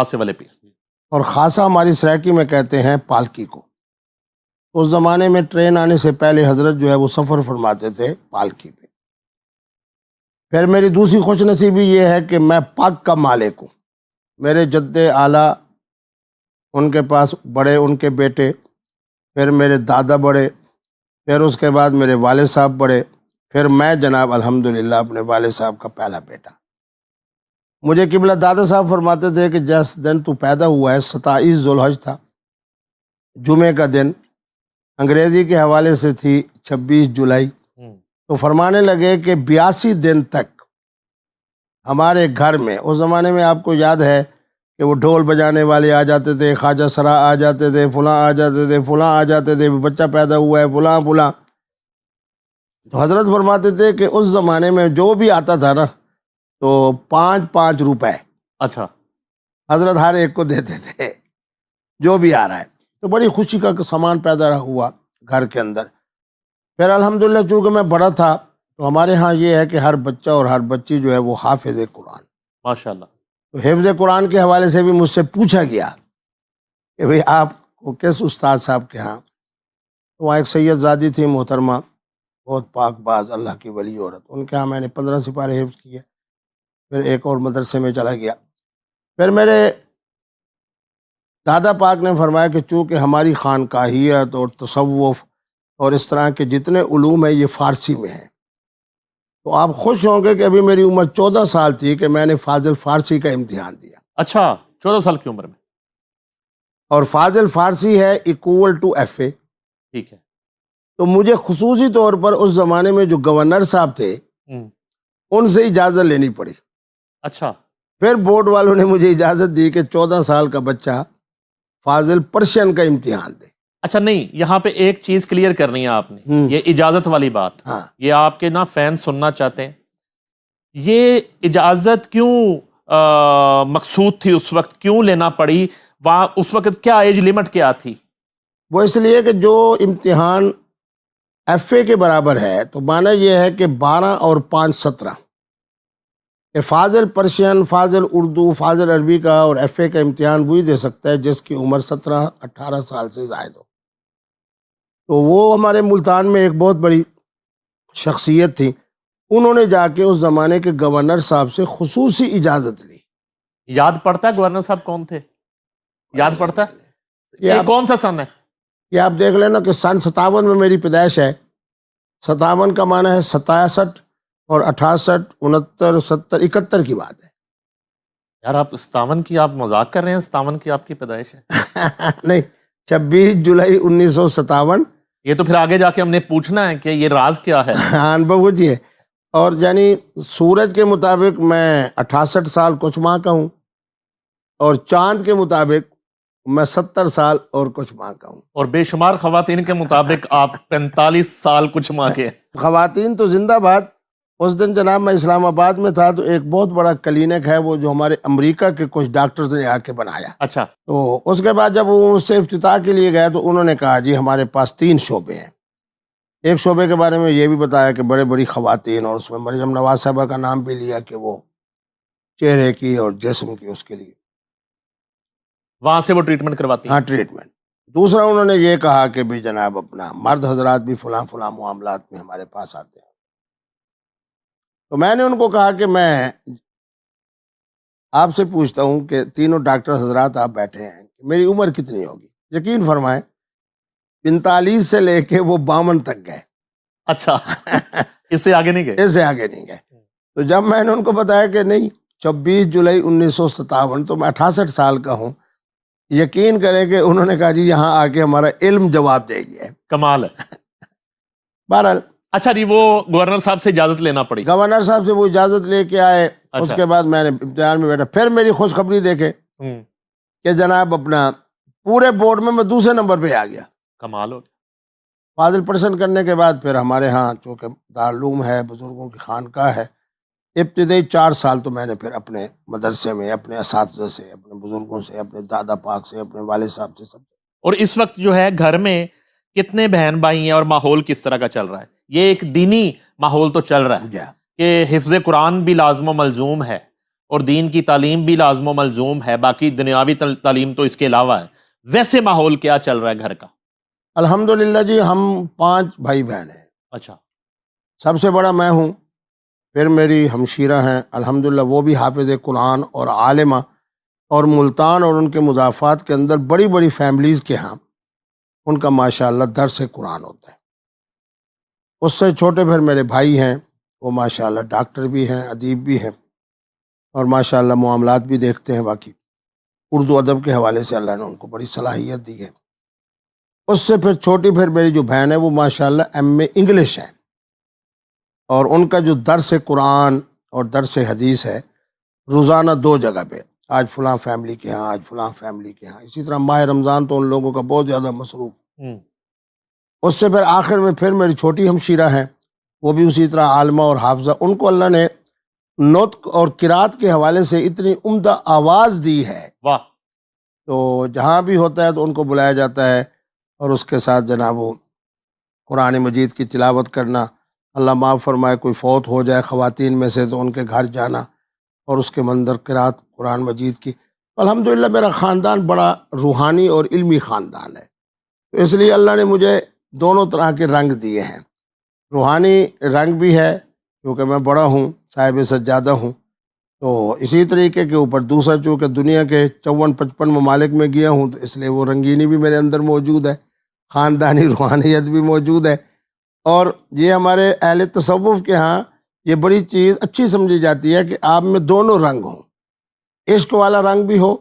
خاصے والے پیر. اور خاصا ہماری سرائکی میں کہتے ہیں پالکی کو. اس زمانے میں ٹرین آنے سے پہلے حضرت جو ہے وہ سفر فرماتے تھے پالکی پہ. پھر میری دوسری خوش نصیبی یہ ہے کہ میں پاک کا مالک ہوں. میرے جد اعلیٰ ان کے پاس بڑے ان کے بیٹے، پھر میرے دادا بڑے، پھر اس کے بعد میرے والد صاحب بڑے، پھر میں جناب الحمدللہ اپنے والد صاحب کا پہلا بیٹا. مجھے قبلہ دادا صاحب فرماتے تھے کہ جس دن تو پیدا ہوا ہے 27 ذوالحج تھا، جمعے کا دن، انگریزی کے حوالے سے تھی 26 جولائی. تو فرمانے لگے کہ 82 دن تک ہمارے گھر میں، اس زمانے میں آپ کو یاد ہے کہ وہ ڈھول بجانے والے آ جاتے تھے، خواجہ سرا آ جاتے تھے، فلاں آ جاتے تھے، فلاں آ جاتے تھے، بچہ پیدا ہوا ہے فلاں فلاں. تو حضرت فرماتے تھے کہ اس زمانے میں جو بھی آتا تھا نا تو 5 روپے اچھا حضرت ہر ایک کو دیتے تھے جو بھی آ رہا ہے. تو بڑی خوشی کا سامان پیدا ہوا گھر کے اندر. پھر الحمدللہ چونکہ میں بڑا تھا تو ہمارے ہاں یہ ہے کہ ہر بچہ اور ہر بچی جو ہے وہ حافظ قرآن. ماشاءاللہ. تو حفظ قرآن کے حوالے سے بھی مجھ سے پوچھا گیا کہ بھئی آپ کو کس استاد صاحب کے ہاں. تو وہاں ایک سید زادی تھی محترمہ، بہت پاک باز اللہ کی ولی عورت، ان کے ہاں میں نے 15 سپارے حفظ کیے. پھر ایک اور مدرسے میں چلا گیا. پھر میرے دادا پاک نے فرمایا کہ چونکہ ہماری خانقاہیت اور تصوف اور اس طرح کے جتنے علوم ہیں یہ فارسی میں ہیں، تو آپ خوش ہوں گے کہ ابھی میری عمر 14 سال تھی کہ میں نے فاضل فارسی کا امتحان دیا. اچھا 14 سال کی عمر میں. اور فاضل فارسی ہے equal to FA. ٹھیک ہے. تو مجھے خصوصی طور پر اس زمانے میں جو گورنر صاحب تھے ان سے اجازت لینی پڑی. اچھا. پھر بورڈ والوں نے مجھے اجازت دی کہ 14 سال کا بچہ فاضل پرشین کا امتحان دے. اچھا نہیں، یہاں پہ ایک چیز کلیئر کرنی ہے آپ نے، یہ اجازت والی بات. ہاں. یہ آپ کے نا فین سننا چاہتے ہیں. یہ اجازت کیوں مقصود تھی اس وقت، کیوں لینا پڑی وہاں؟ اس وقت کیا ایج لمٹ کیا تھی؟ وہ اس لیے کہ جو امتحان FA کے برابر ہے تو معنی یہ ہے کہ 12 اور 5 17 کہ فاضل پرشین، فاضل اردو، فاضل عربی کا اور FA کا امتحان وہی دے سکتا ہے جس کی عمر 17-18 سال سے زائد ہو. تو وہ ہمارے ملتان میں ایک بہت بڑی شخصیت تھی، انہوں نے جا کے اس زمانے کے گورنر صاحب سے خصوصی اجازت لی. یاد پڑتا ہے گورنر صاحب کون تھے؟ یاد پڑتا ہے؟ یہ یہ کون سا سن ہے؟ یہ آپ دیکھ لینا کہ سن 57 میں میری پیدائش ہے. 57 کا معنی ہے 67 اور 68 69 70 71 کی بات ہے. یار آپ 57 کی آپ مذاق کر رہے ہیں؟ 57 کی آپ کی پیدائش ہے؟ نہیں، 26 جولائی 1957. یہ تو پھر آگے جا کے ہم نے پوچھنا ہے کہ یہ راز کیا ہے. ہاں بہو جی ہے. اور یعنی سورج کے مطابق میں 68 سال کچھ ماہ کا ہوں، اور چاند کے مطابق میں 70 سال اور کچھ ماہ کا ہوں. اور بے شمار خواتین کے مطابق آپ 45 سال کچھ ماہ کے. خواتین تو زندہ باد. اس دن جناب میں اسلام آباد میں تھا تو ایک بہت بڑا کلینک ہے وہ جو ہمارے امریکہ کے کچھ ڈاکٹرز نے آ کے بنایا. اچھا. تو اس کے بعد جب وہ اس سے افتتاح کے لیے گئے تو انہوں نے کہا جی ہمارے پاس 3 شعبے ہیں. ایک شعبے کے بارے میں یہ بھی بتایا کہ بڑے بڑی خواتین، اور اس میں مریم نواز صاحبہ کا نام بھی لیا کہ وہ چہرے کی اور جسم کی اس کے لیے وہاں سے وہ ٹریٹمنٹ کرواتی ہیں. ہاں ٹریٹمنٹ. دوسرا انہوں نے یہ کہا کہ بھی جناب اپنا مرد حضرات بھی فلاں فلاں معاملات میں ہمارے پاس آتے ہیں. تو میں نے ان کو کہا کہ میں آپ سے پوچھتا ہوں کہ تینوں ڈاکٹر حضرات آپ بیٹھے ہیں، میری عمر کتنی ہوگی؟ یقین فرمائیں 45 سے لے کے وہ 52 تک گئے. اچھا. اس سے آگے نہیں گئے؟ اس سے آگے نہیں گئے. تو جب میں نے ان کو بتایا کہ نہیں 26 جولائی 1957 تو میں 68 سال کا ہوں، یقین کریں کہ انہوں نے کہا جی یہاں آ کے ہمارا علم جواب دے گیا ہے. کمال ہے. بہرحال اچھا جی، وہ گورنر صاحب سے اجازت لینا پڑی. گورنر صاحب سے وہ اجازت لے کے آئے. اس کے بعد میں نے امتحان میں بیٹھا. پھر میری خوشخبری دیکھے کہ جناب اپنا پورے بورڈ میں دوسرے نمبر پہ آ گیا. کمال ہو گیا. فاضل پرسن کرنے کے بعد پھر ہمارے ہاں چونکہ دارالعلوم ہے، بزرگوں کی خانقاہ ہے، ابتدائی 4 سال تو میں نے پھر اپنے مدرسے میں اپنے اساتذہ سے، اپنے بزرگوں سے، اپنے دادا پاک سے، اپنے والد صاحب سے، سب سے. اور اس وقت جو ہے گھر میں کتنے بہن بھائی ہیں اور ماحول کس طرح کا چل رہا ہے؟ یہ ایک دینی ماحول تو چل رہا ہے کہ حفظ قرآن بھی لازم و ملزوم ہے، اور دین کی تعلیم بھی لازم و ملزوم ہے، باقی دنیاوی تعلیم تو اس کے علاوہ ہے، ویسے ماحول کیا چل رہا ہے گھر کا؟ الحمدللہ جی، ہم 5 بھائی بہن ہیں. اچھا. سب سے بڑا میں ہوں، پھر میری ہمشیرہ ہیں الحمدللہ، وہ بھی حافظ قرآن اور عالمہ، اور ملتان اور ان کے مضافات کے اندر بڑی بڑی فیملیز کے ہاں ان کا ماشاءاللہ درس قرآن ہوتا ہے. اس سے چھوٹے پھر میرے بھائی ہیں، وہ ماشاءاللہ ڈاکٹر بھی ہیں، ادیب بھی ہیں، اور ماشاءاللہ معاملات بھی دیکھتے ہیں. باقی اردو ادب کے حوالے سے اللہ نے ان کو بڑی صلاحیت دی ہے. اس سے پھر چھوٹی پھر میری جو بہن ہے وہ ماشاءاللہ ایم اے انگلش ہے، اور ان کا جو درس قرآن اور درس حدیث ہے روزانہ 2 جگہ پہ، آج فلاں فیملی کے ہاں، آج فلاں فیملی کے ہاں. اسی طرح ماہ رمضان تو ان لوگوں کا بہت زیادہ مصروف. اس سے پھر آخر میں پھر میری چھوٹی ہمشیرہ ہیں، وہ بھی اسی طرح عالمہ اور حافظہ. ان کو اللہ نے نطق اور قرات کے حوالے سے اتنی عمدہ آواز دی ہے، واہ. تو جہاں بھی ہوتا ہے تو ان کو بلایا جاتا ہے، اور اس کے ساتھ جناب وہ قرآن مجید کی تلاوت کرنا. اللہ معاف فرمائے کوئی فوت ہو جائے خواتین میں سے تو ان کے گھر جانا اور اس کے منظر قرات قرآن مجید کی. الحمدللہ میرا خاندان بڑا روحانی اور علمی خاندان ہے، تو اس لیے اللہ نے مجھے دونوں طرح کے رنگ دیے ہیں. روحانی رنگ بھی ہے کیونکہ میں بڑا ہوں، صاحب سجادہ ہوں، تو اسی طریقے کے اوپر دوسرا چونکہ دنیا کے 54-55 ممالک میں گیا ہوں، تو اس لیے وہ رنگینی بھی میرے اندر موجود ہے، خاندانی روحانیت بھی موجود ہے. اور یہ ہمارے اہل تصوف کے ہاں یہ بڑی چیز اچھی سمجھی جاتی ہے کہ آپ میں دونوں رنگ ہوں، عشق والا رنگ بھی ہو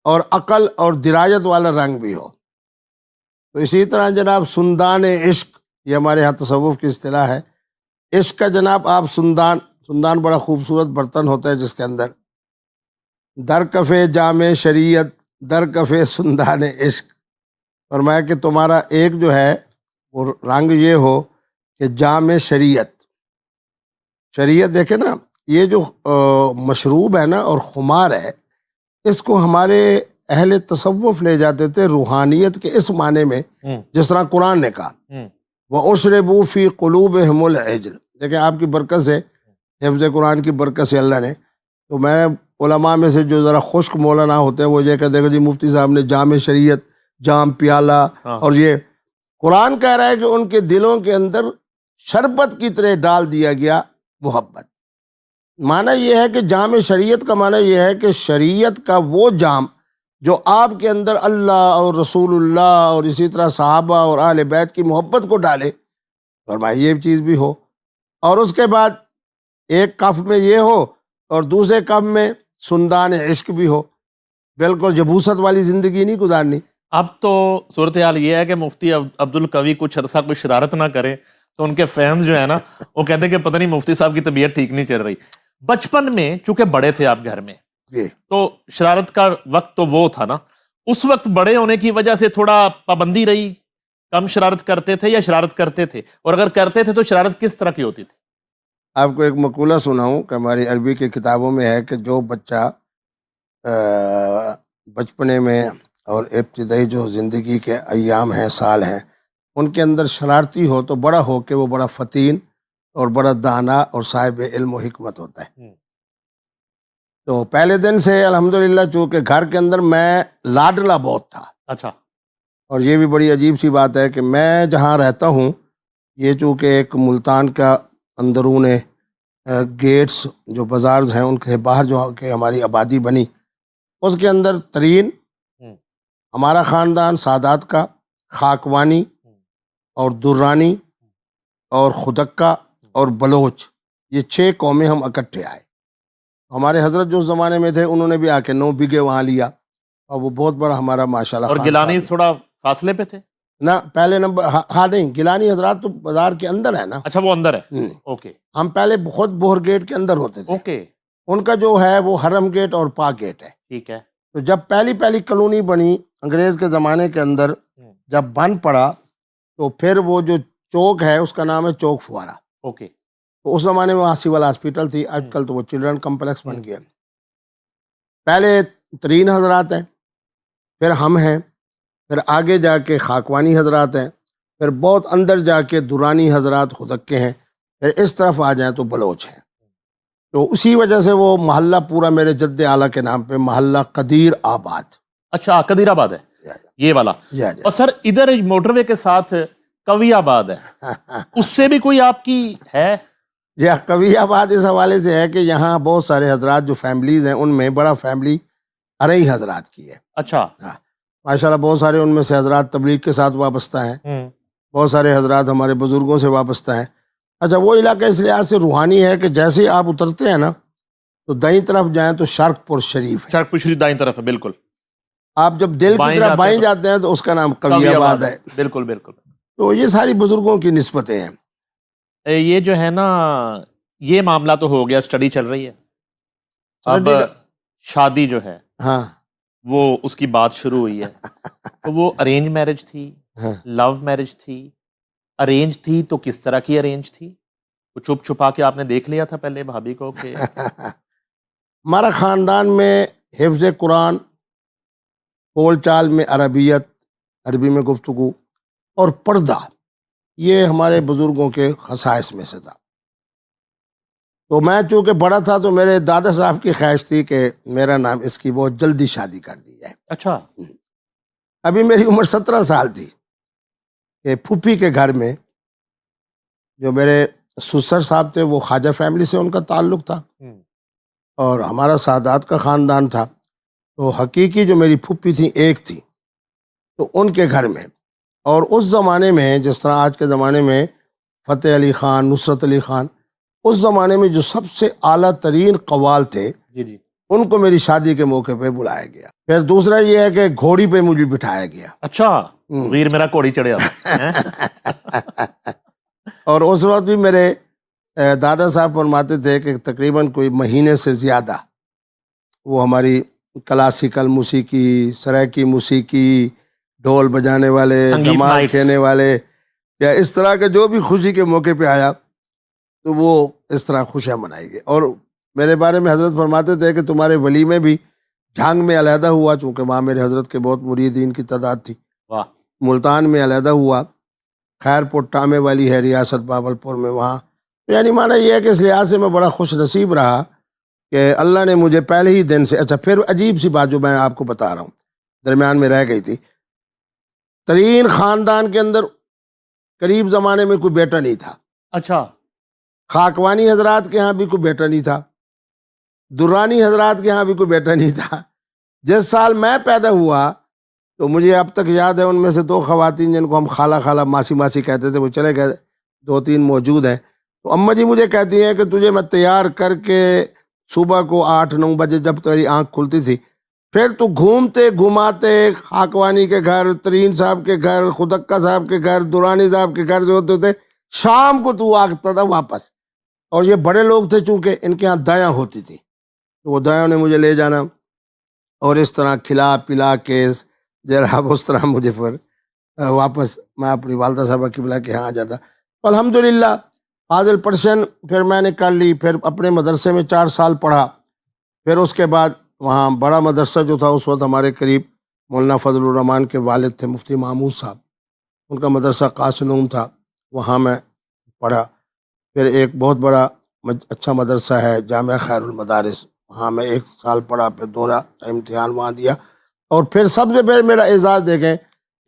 اور عقل اور درایت والا رنگ بھی ہو. تو اسی طرح جناب سندان عشق، یہ ہمارے ہاں تصوف کی اصطلاح ہے. عشق کا جناب آپ سندان بڑا خوبصورت برتن ہوتا ہے جس کے اندر در کفے جام شریعت در کفے سندان عشق. فرمایا کہ تمہارا ایک جو ہے وہ رنگ یہ ہو کہ جام شریعت دیکھیں نا، یہ جو مشروب ہے نا اور خمار ہے، اس کو ہمارے اہل تصوف لے جاتے تھے روحانیت کے اس معنی میں، جس طرح قرآن نے کہا وَأُشْرِبُوا فِي قُلُوبِهِمُ الْعِجْلَ. دیکھیں آپ کی برکت سے، حفظ قرآن کی برکت سے اللہ نے، تو میں علماء میں سے جو ذرا خشک مولانا ہوتے ہیں وہ یہ کہتے ہیں کہ جی مفتی صاحب نے جام شریعت، جام پیالہ، اور یہ قرآن کہہ رہا ہے کہ ان کے دلوں کے اندر شربت کی طرح ڈال دیا گیا محبت. معنی یہ ہے کہ جام شریعت کا معنی یہ ہے کہ شریعت کا وہ جام جو آپ کے اندر اللہ اور رسول اللہ اور اسی طرح صحابہ اور اہل بیت کی محبت کو ڈالے. فرمایا یہ چیز بھی ہو، اور اس کے بعد ایک کف میں یہ ہو اور دوسرے کف میں سندان عشق بھی ہو. بالکل جبوست والی زندگی نہیں گزارنی. اب تو صورتحال یہ ہے کہ مفتی عبد القوی کچھ عرصہ کوئی شرارت نہ کرے تو ان کے فینس جو ہے نا وہ کہتے ہیں کہ پتہ نہیں مفتی صاحب کی طبیعت ٹھیک نہیں چل رہی. بچپن میں چونکہ بڑے تھے آپ گھر میں، تو شرارت کا وقت تو وہ تھا نا، اس وقت بڑے ہونے کی وجہ سے تھوڑا پابندی رہی، کم شرارت کرتے تھے یا شرارت کرتے تھے، اور اگر کرتے تھے تو شرارت کس طرح کی ہوتی تھی؟ آپ کو ایک مقولہ سناؤں کہ ہماری عربی کی کتابوں میں ہے کہ جو بچہ بچپنے میں اور ابتدائی جو زندگی کے ایام ہیں، سال ہیں، ان کے اندر شرارتی ہو تو بڑا ہو کے وہ بڑا فتین اور بڑا دانا اور صاحب علم و حکمت ہوتا ہے. تو پہلے دن سے الحمدللہ چونکہ گھر کے اندر میں لاڈلا بہت تھا. اچھا. اور یہ بھی بڑی عجیب سی بات ہے کہ میں جہاں رہتا ہوں یہ چونکہ ایک ملتان کا اندرون گیٹس جو بازارز ہیں ان کے باہر جو کہ ہماری آبادی بنی، اس کے اندر ترین ہمارا خاندان سادات کا، خاکوانی اور درانی اور خدکہ اور بلوچ، یہ 6 قومیں ہم اکٹھے آئے. ہمارے حضرت جو زمانے میں تھے انہوں نے بھی آ کے 9 بیگھے وہاں لیا، اور وہ بہت بڑا ہمارا ماشاءاللہ. اور گیلانی تھوڑا فاصلے پہ تھے نہ پہلے نمبر، ہاں نہیں، گیلانی حضرات تو بازار کے اندر ہے نا. اچھا وہ اندر ہے. اوکے. ہم پہلے خود بہر گیٹ کے اندر ہوتے تھے. اوکے. ان کا جو ہے وہ حرم گیٹ اور پاک گیٹ ہے. ٹھیک ہے. تو جب پہلی کالونی بنی انگریز کے زمانے کے اندر، جب بن پڑا تو پھر وہ جو چوک ہے اس کا نام ہے چوک فوارہ. اوکے. تو اس زمانے میں وہاں سول ہاسپٹل تھی، آج کل تو وہ چلڈرن کمپلیکس بن گیا. پہلے ترین حضرات ہیں، پھر ہم ہیں، پھر آگے جا کے خاکوانی حضرات ہیں، پھر بہت اندر جا کے درانی حضرات خدکے ہیں، پھر اس طرف آ جائیں تو بلوچ ہیں. تو اسی وجہ سے وہ محلہ پورا میرے جد اعلیٰ کے نام پہ محلہ قدیر آباد. اچھا قدیر آباد ہے یہ والا. اور سر ادھر موٹر وے کے ساتھ کوی آباد ہے, اس سے بھی کوئی آپ کی ہے؟ جی کوی آباد اس حوالے سے ہے کہ یہاں بہت سارے حضرات جو فیملیز ہیں ان میں بڑا فیملی ارئی حضرات کی ہے. اچھا. ماشاء اللہ بہت سارے ان میں سے حضرات تبلیغ کے ساتھ وابستہ ہیں, بہت سارے حضرات ہمارے بزرگوں سے وابستہ ہیں. اچھا وہ علاقہ اس لحاظ سے روحانی ہے کہ جیسے ہی آپ اترتے ہیں نا تو دائیں طرف جائیں تو شرق پور شریف ہے. شرق پور شریف دائیں طرف ہے بالکل. آپ جب دل کی طرف بائیں جاتے ہیں تو اس کا نام کوی آباد ہے. بالکل بالکل. تو یہ ساری بزرگوں کی نسبتیں ہیں. یہ جو ہے نا یہ معاملہ تو ہو گیا, اسٹڈی چل رہی ہے, اب شادی جو ہے ہاں وہ اس کی بات شروع ہوئی ہے. تو وہ ارینج میرج تھی, لو میرج تھی, ارینج تھی تو کس طرح کی ارینج تھی؟ وہ چھپ چھپا کے آپ نے دیکھ لیا تھا پہلے بھابھی کو کہ ہمارا خاندان میں حفظ قرآن, بول چال میں عربیت, عربی میں گفتگو اور پردہ, یہ ہمارے بزرگوں کے خصائص میں سے تھا. تو میں چونکہ بڑا تھا تو میرے دادا صاحب کی خواہش تھی کہ میرا نام اس کی بہت جلدی شادی کر دی جائے. اچھا. ابھی میری عمر 17 سال تھی کہ پھوپھی کے گھر میں جو میرے سسر صاحب تھے وہ خواجہ فیملی سے ان کا تعلق تھا اور ہمارا سادات کا خاندان تھا. تو حقیقی جو میری پھوپھی تھی ایک تھی, تو ان کے گھر میں, اور اس زمانے میں جس طرح آج کے زمانے میں فتح علی خان, نصرت علی خان, اس زمانے میں جو سب سے اعلیٰ ترین قوال تھے ان کو میری شادی کے موقع پہ بلایا گیا. پھر دوسرا یہ ہے کہ گھوڑی پہ مجھے بٹھایا گیا. اچھا غیر میرا گھوڑی چڑھیا. اور اس وقت بھی میرے دادا صاحب فرماتے تھے کہ تقریباً کوئی مہینے سے زیادہ وہ ہماری کلاسیکل موسیقی, سرائکی موسیقی, ڈھول بجانے والے, دھمال کھینے والے, یا اس طرح کے جو بھی خوشی کے موقع پہ آیا تو وہ اس طرح خوشیاں منائی گئی. اور میرے بارے میں حضرت فرماتے تھے کہ تمہارے ولیمے بھی جھانگ میں علیحدہ ہوا, چونکہ وہاں میرے حضرت کے بہت مریدین کی تعداد تھی. ملتان میں علیحدہ ہوا, خیر پور ٹامے والی ہے ریاست باولپور میں, وہاں. یعنی مانا یہ ہے کہ اس لحاظ سے میں بڑا خوش نصیب رہا کہ اللہ نے مجھے پہلے ہی دن سے. اچھا پھر عجیب سی بات جو میں آپ کو بتا رہا ہوں درمیان میں رہ گئی تھی, ترین خاندان کے اندر قریب زمانے میں کوئی بیٹا نہیں تھا. اچھا. خاکوانی حضرات کے ہاں بھی کوئی بیٹا نہیں تھا, درانی حضرات کے ہاں بھی کوئی بیٹا نہیں تھا. جس سال میں پیدا ہوا تو مجھے اب تک یاد ہے ان میں سے 2 خواتین جن کو ہم خالہ خالہ ماسی ماسی کہتے تھے وہ چلے گئے, 2-3 موجود ہیں. تو اماں جی مجھے کہتی ہیں کہ تجھے میں تیار کر کے صبح کو 8-9 بجے جب تیری آنکھ کھلتی تھی پھر تو گھومتے گھماتے خاکوانی کے گھر, ترین صاحب کے گھر, خدکہ صاحب کے گھر, دورانی صاحب کے گھر جو ہوتے تھے, شام کو تو آتا تھا واپس. اور یہ بڑے لوگ تھے چونکہ ان کے ہاں دایاں ہوتی تھی تو وہ دایاں نے مجھے لے جانا اور اس طرح کھلا پلا کے جناب اس طرح مجھے پھر واپس میں اپنی والدہ صاحبہ کی بلا کے ہاں آ جاتا. الحمدللہ فاضل پرشن پھر میں نے کر لی, پھر اپنے مدرسے میں 4 سال پڑھا. پھر اس کے بعد وہاں بڑا مدرسہ جو تھا اس وقت ہمارے قریب مولانا فضل الرحمان کے والد تھے مفتی محمود صاحب, ان کا مدرسہ قاسنوم تھا, وہاں میں پڑھا. پھر ایک بہت بڑا اچھا مدرسہ ہے جامعہ خیر المدارس, وہاں میں 1 سال پڑھا, پھر 2 امتحان وہاں دیا. اور پھر سب سے پہلے میرا اعزاز دیکھیں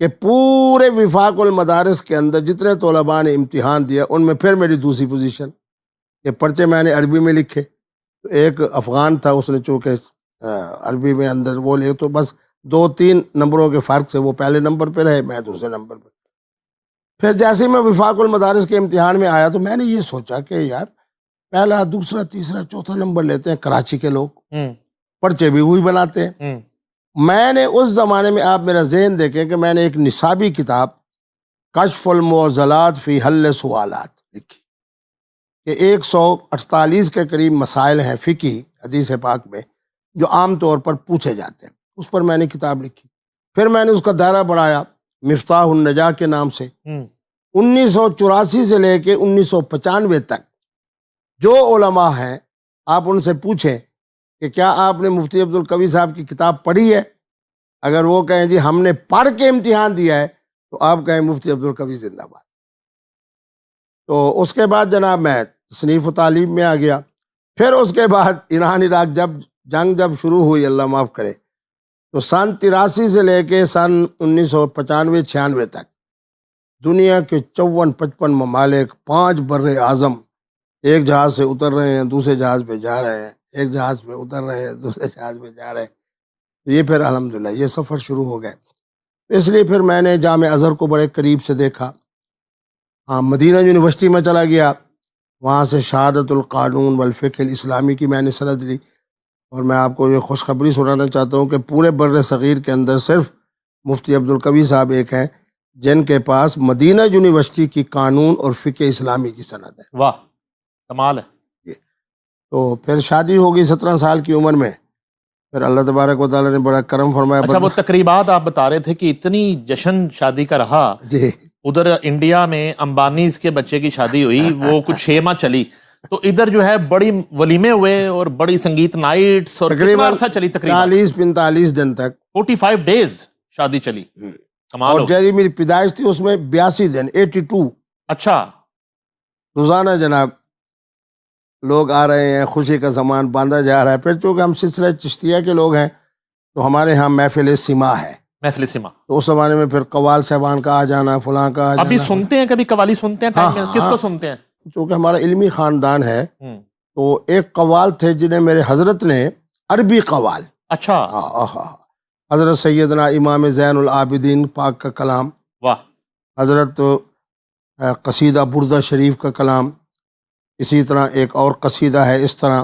کہ پورے وفاق المدارس کے اندر جتنے طلباء نے امتحان دیا ان میں پھر میری دوسری پوزیشن. یہ پرچے میں نے عربی میں لکھے, تو ایک افغان تھا اس نے چونکہ عربی میں اندر وہ لے تو بس 2-3 نمبروں کے فرق سے وہ پہلے نمبر پہ رہے, میں دوسرے نمبر پہ. پھر جیسے میں وفاق المدارس کے امتحان میں آیا تو میں نے یہ سوچا کہ یار پہلا, دوسرا, تیسرا, چوتھا نمبر لیتے ہیں کراچی کے لوگ, پرچے بھی وہی بناتے ہیں. میں نے اس زمانے میں, آپ میرا ذہن دیکھیں کہ میں نے ایک نصابی کتاب کشف المعضلات فی حل سوالات لکھی کہ 148 کے قریب مسائل ہیں فقہی حدیث پاک میں جو عام طور پر پوچھے جاتے ہیں, اس پر میں نے کتاب لکھی. پھر میں نے اس کا دائرہ بڑھایا مفتاح النجاح کے نام سے. 1984 سے لے کے 1995 تک جو علماء ہیں آپ ان سے پوچھیں کہ کیا آپ نے مفتی عبدالقوی صاحب کی کتاب پڑھی ہے, اگر وہ کہیں جی ہم نے پڑھ کے امتحان دیا ہے تو آپ کہیں مفتی عبدالقوی زندہ باد. تو اس کے بعد جناب میں تصنیف و تعلیم میں آ گیا. پھر اس کے بعد ایران عراق جب شروع ہوئی، اللہ معاف کرے، تو سن 83 سے لے کے سن 1995-96 تک دنیا کے 54-55 ممالک، 5 بر اعظم ایک جہاز سے اتر رہے ہیں، دوسرے جہاز پہ جا رہے ہیں، ایک جہاز پہ اتر رہے ہیں، دوسرے جہاز پہ جا رہے ہیں. تو یہ پھر الحمدللہ یہ سفر شروع ہو گئے. اس لیے پھر میں نے جامع ازہر کو بڑے قریب سے دیکھا. مدینہ یونیورسٹی میں چلا گیا، وہاں سے شہادت القانون والفقہ الاسلامی کی میں نے سند لی. اور میں آپ کو یہ خوشخبری سنانا چاہتا ہوں کہ پورے بر صغیر کے اندر صرف مفتی عبدالقوی صاحب ایک ہیں جن کے پاس مدینہ یونیورسٹی کی قانون اور فقہ اسلامی کی سند ہے. واہ، کمال ہے. تو پھر شادی ہوگی 17 سال کی عمر میں. پھر اللہ تبارک و تعالیٰ نے بڑا کرم فرمایا. اچھا، وہ تقریبات آپ بتا رہے تھے کہ اتنی جشن شادی کا رہا. جی، ادھر انڈیا میں امبانیز کے بچے کی شادی ہوئی، وہ کچھ 6 ماہ چلی، تو ادھر جو ہے بڑی ولیمے ہوئے اور بڑی سنگیت نائٹس، اور کتنا عرصہ چلی؟ تقریباً 40-45 دن تک، 45 ڈیز شادی چلی. کمال اور ہو. جیسی میری پیدائش تھی اس میں 82 دن 82 اچھا، روزانہ جناب لوگ آ رہے ہیں، خوشی کا سامان باندھا جا رہا ہے. پھر چونکہ ہم سلسلہ چشتیہ کے لوگ ہیں تو ہمارے ہاں محفل سما ہے، محفل سما. تو اس زمانے میں پھر قوال صاحبان کا آ جانا، فلاں کا آ جانا. ابھی سنتے ہیں کبھی قوالی سنتے ہیں ٹائم میں؟ ہاں، کس کو ہاں. سنتے ہیں؟ چونکہ ہمارا علمی خاندان ہے ہوں. تو ایک قوال تھے جنہیں میرے حضرت نے عربی قوال، اچھا، حضرت سیدنا امام زین العابدین پاک کا کلام، واہ، حضرت قصیدہ بردہ شریف کا کلام، اسی طرح ایک اور قصیدہ ہے اس طرح.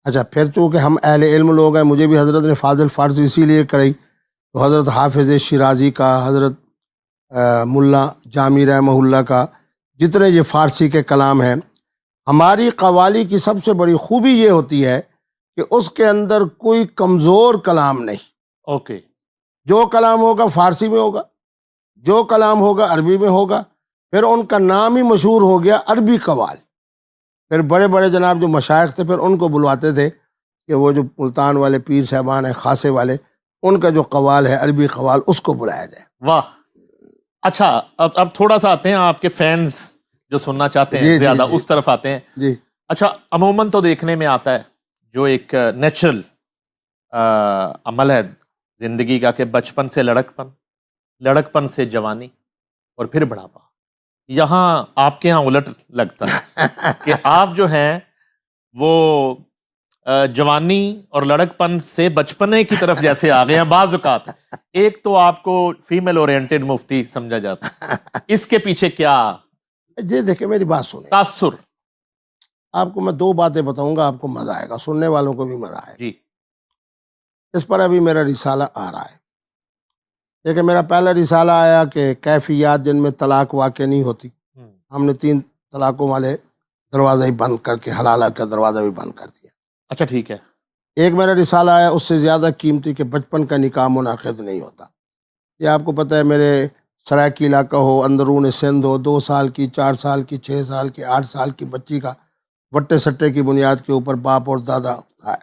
اچھا، پھر چونکہ ہم اہل علم لوگ ہیں، مجھے بھی حضرت نے فاضل فارسی اسی لیے کرائی، تو حضرت حافظ شیرازی کا، حضرت ملا جامی رحمہ اللہ کا، جتنے یہ فارسی کے کلام ہیں. ہماری قوالی کی سب سے بڑی خوبی یہ ہوتی ہے کہ اس کے اندر کوئی کمزور کلام نہیں. اوکے. جو کلام ہوگا فارسی میں ہوگا، جو کلام ہوگا عربی میں ہوگا. پھر ان کا نام ہی مشہور ہو گیا عربی قوال. پھر بڑے بڑے جناب جو مشائخ تھے پھر ان کو بلواتے تھے کہ وہ جو ملتان والے پیر صاحبان ہیں، خاصے والے، ان کا جو قوال ہے عربی قوال، اس کو بلایا جائے. واہ. اچھا، اب تھوڑا سا آتے ہیں آپ کے فینز جو سننا چاہتے ہیں زیادہ، اس طرف آتے ہیں. جی. اچھا، عموماً تو دیکھنے میں آتا ہے جو ایک نیچرل عمل ہے زندگی کا کہ بچپن سے لڑکپن سے جوانی اور پھر بڑھاپا. یہاں آپ کے ہاں الٹ لگتا ہے کہ آپ جو ہیں وہ جوانی اور لڑکپن سے بچپنے کی طرف جیسے آ گئے ہیں. بعض اوقات ایک تو آپ کو فیمیل اورینٹڈ مفتی سمجھا جاتا ہے، اس کے پیچھے کیا جی دیکھیں میری بات سنیں، تاثر؟ آپ کو میں 2 باتیں بتاؤں گا، آپ کو مزہ آئے گا، سننے والوں کو بھی مزہ آئے گا. جی. اس پر ابھی میرا رسالہ آ رہا ہے. دیکھیں میرا پہلا رسالہ آیا کہ کیفیات جن میں طلاق واقع نہیں ہوتی. ہم نے 3 طلاقوں والے دروازہ ہی بند کر کے حلالہ کا دروازہ بھی بند کر دیا. اچھا، ٹھیک ہے. ایک میرا رسالہ آیا اس سے زیادہ قیمتی کہ بچپن کا نکاح منعقد نہیں ہوتا. یہ آپ کو پتہ ہے، میرے سرائکی علاقہ ہو، اندرون سندھ ہو، 2 سال کی، 4 سال کی، 6 سال کی، 8 سال کی بچی کا وٹے سٹے کی بنیاد کے اوپر باپ اور دادا آئے.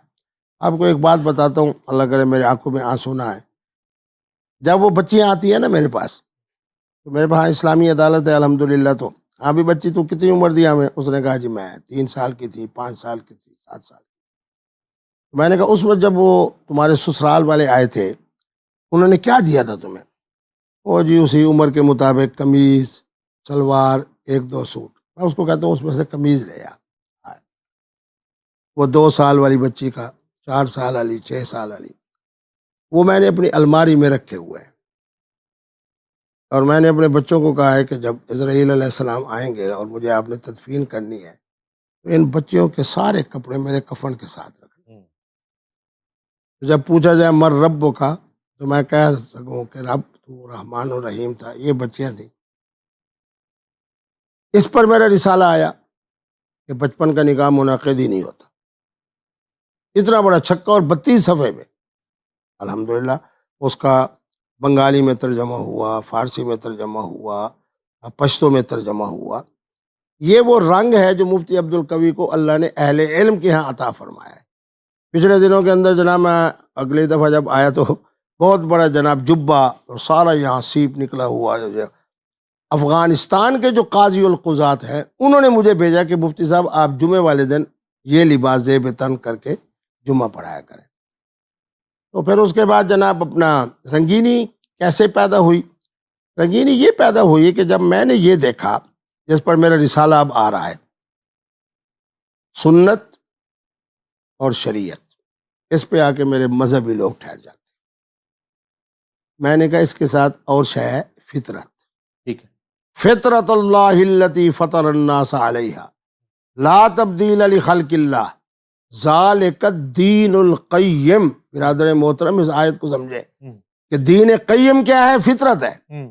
آپ کو ایک بات بتاتا ہوں، اللہ کرے میرے آنکھوں میں آنسو نہ آئے. جب وہ بچیاں آتی ہیں نا میرے پاس، تو میرے پاس اسلامی عدالت ہے الحمدللہ. تو بھی بچی تو کتنی عمر دیا ہمیں؟ اس نے کہا جی میں 3 سال کی تھی، 5 سال کی تھی، 7 سال کی. میں نے کہا اس وقت جب وہ تمہارے سسرال والے آئے تھے انہوں نے کیا دیا تھا تمہیں؟ وہ جی اسی عمر کے مطابق قمیض، شلوار، 1-2 سوٹ. میں اس کو کہتا ہوں اس میں سے قمیض لے آ. وہ 2 سال والی بچی کا، 4 سال والی، 6 سال والی، وہ میں نے اپنی الماری میں رکھے ہوئے ہیں. اور میں نے اپنے بچوں کو کہا ہے کہ جب اسرائیل علیہ السلام آئیں گے اور مجھے آپ نے تدفین کرنی ہے تو ان بچیوں کے سارے کپڑے میرے کفن کے ساتھ رکھیں. جب پوچھا جائے مر رب کا تو میں کہہ سکوں کہ رب تو رحمان و رحیم تھا، یہ بچیاں تھیں. اس پر میرا رسالہ آیا کہ بچپن کا نکاح منعقد ہی نہیں ہوتا. اتنا بڑا چھکا، اور 32 صفحے میں الحمدللہ اس کا بنگالی میں ترجمہ ہوا، فارسی میں ترجمہ ہوا، پشتو میں ترجمہ ہوا. یہ وہ رنگ ہے جو مفتی عبدالقوی کو اللہ نے اہل علم کے ہاں عطا فرمایا ہے. پچھلے دنوں کے اندر جناب میں اگلی دفعہ جب آیا تو بہت بڑا جناب جبہ اور سارا یہاں سیپ نکلا ہوا. افغانستان کے جو قاضی القضات ہیں انہوں نے مجھے بھیجا کہ مفتی صاحب آپ جمعے والے دن یہ لباس زیب تن کر کے جمعہ پڑھایا کریں. تو پھر اس کے بعد جناب اپنا رنگینی کیسے پیدا ہوئی؟ رنگینی یہ پیدا ہوئی کہ جب میں نے یہ دیکھا، جس پر میرا رسالہ اب آ رہا ہے، سنت اور شریعت، اس پہ آ کے میرے مذہبی لوگ ٹھہر جاتے. میں نے کہا اس کے ساتھ اور شے ہے فطرت. ٹھیک ہے. فطرت اللہ التی فطر الناس علیہا لا تبدیل لخلق اللہ ذالک الدین القیم. برادر محترم اس آیت کو سمجھے کہ دین قیم کیا ہے؟ فطرت ہے.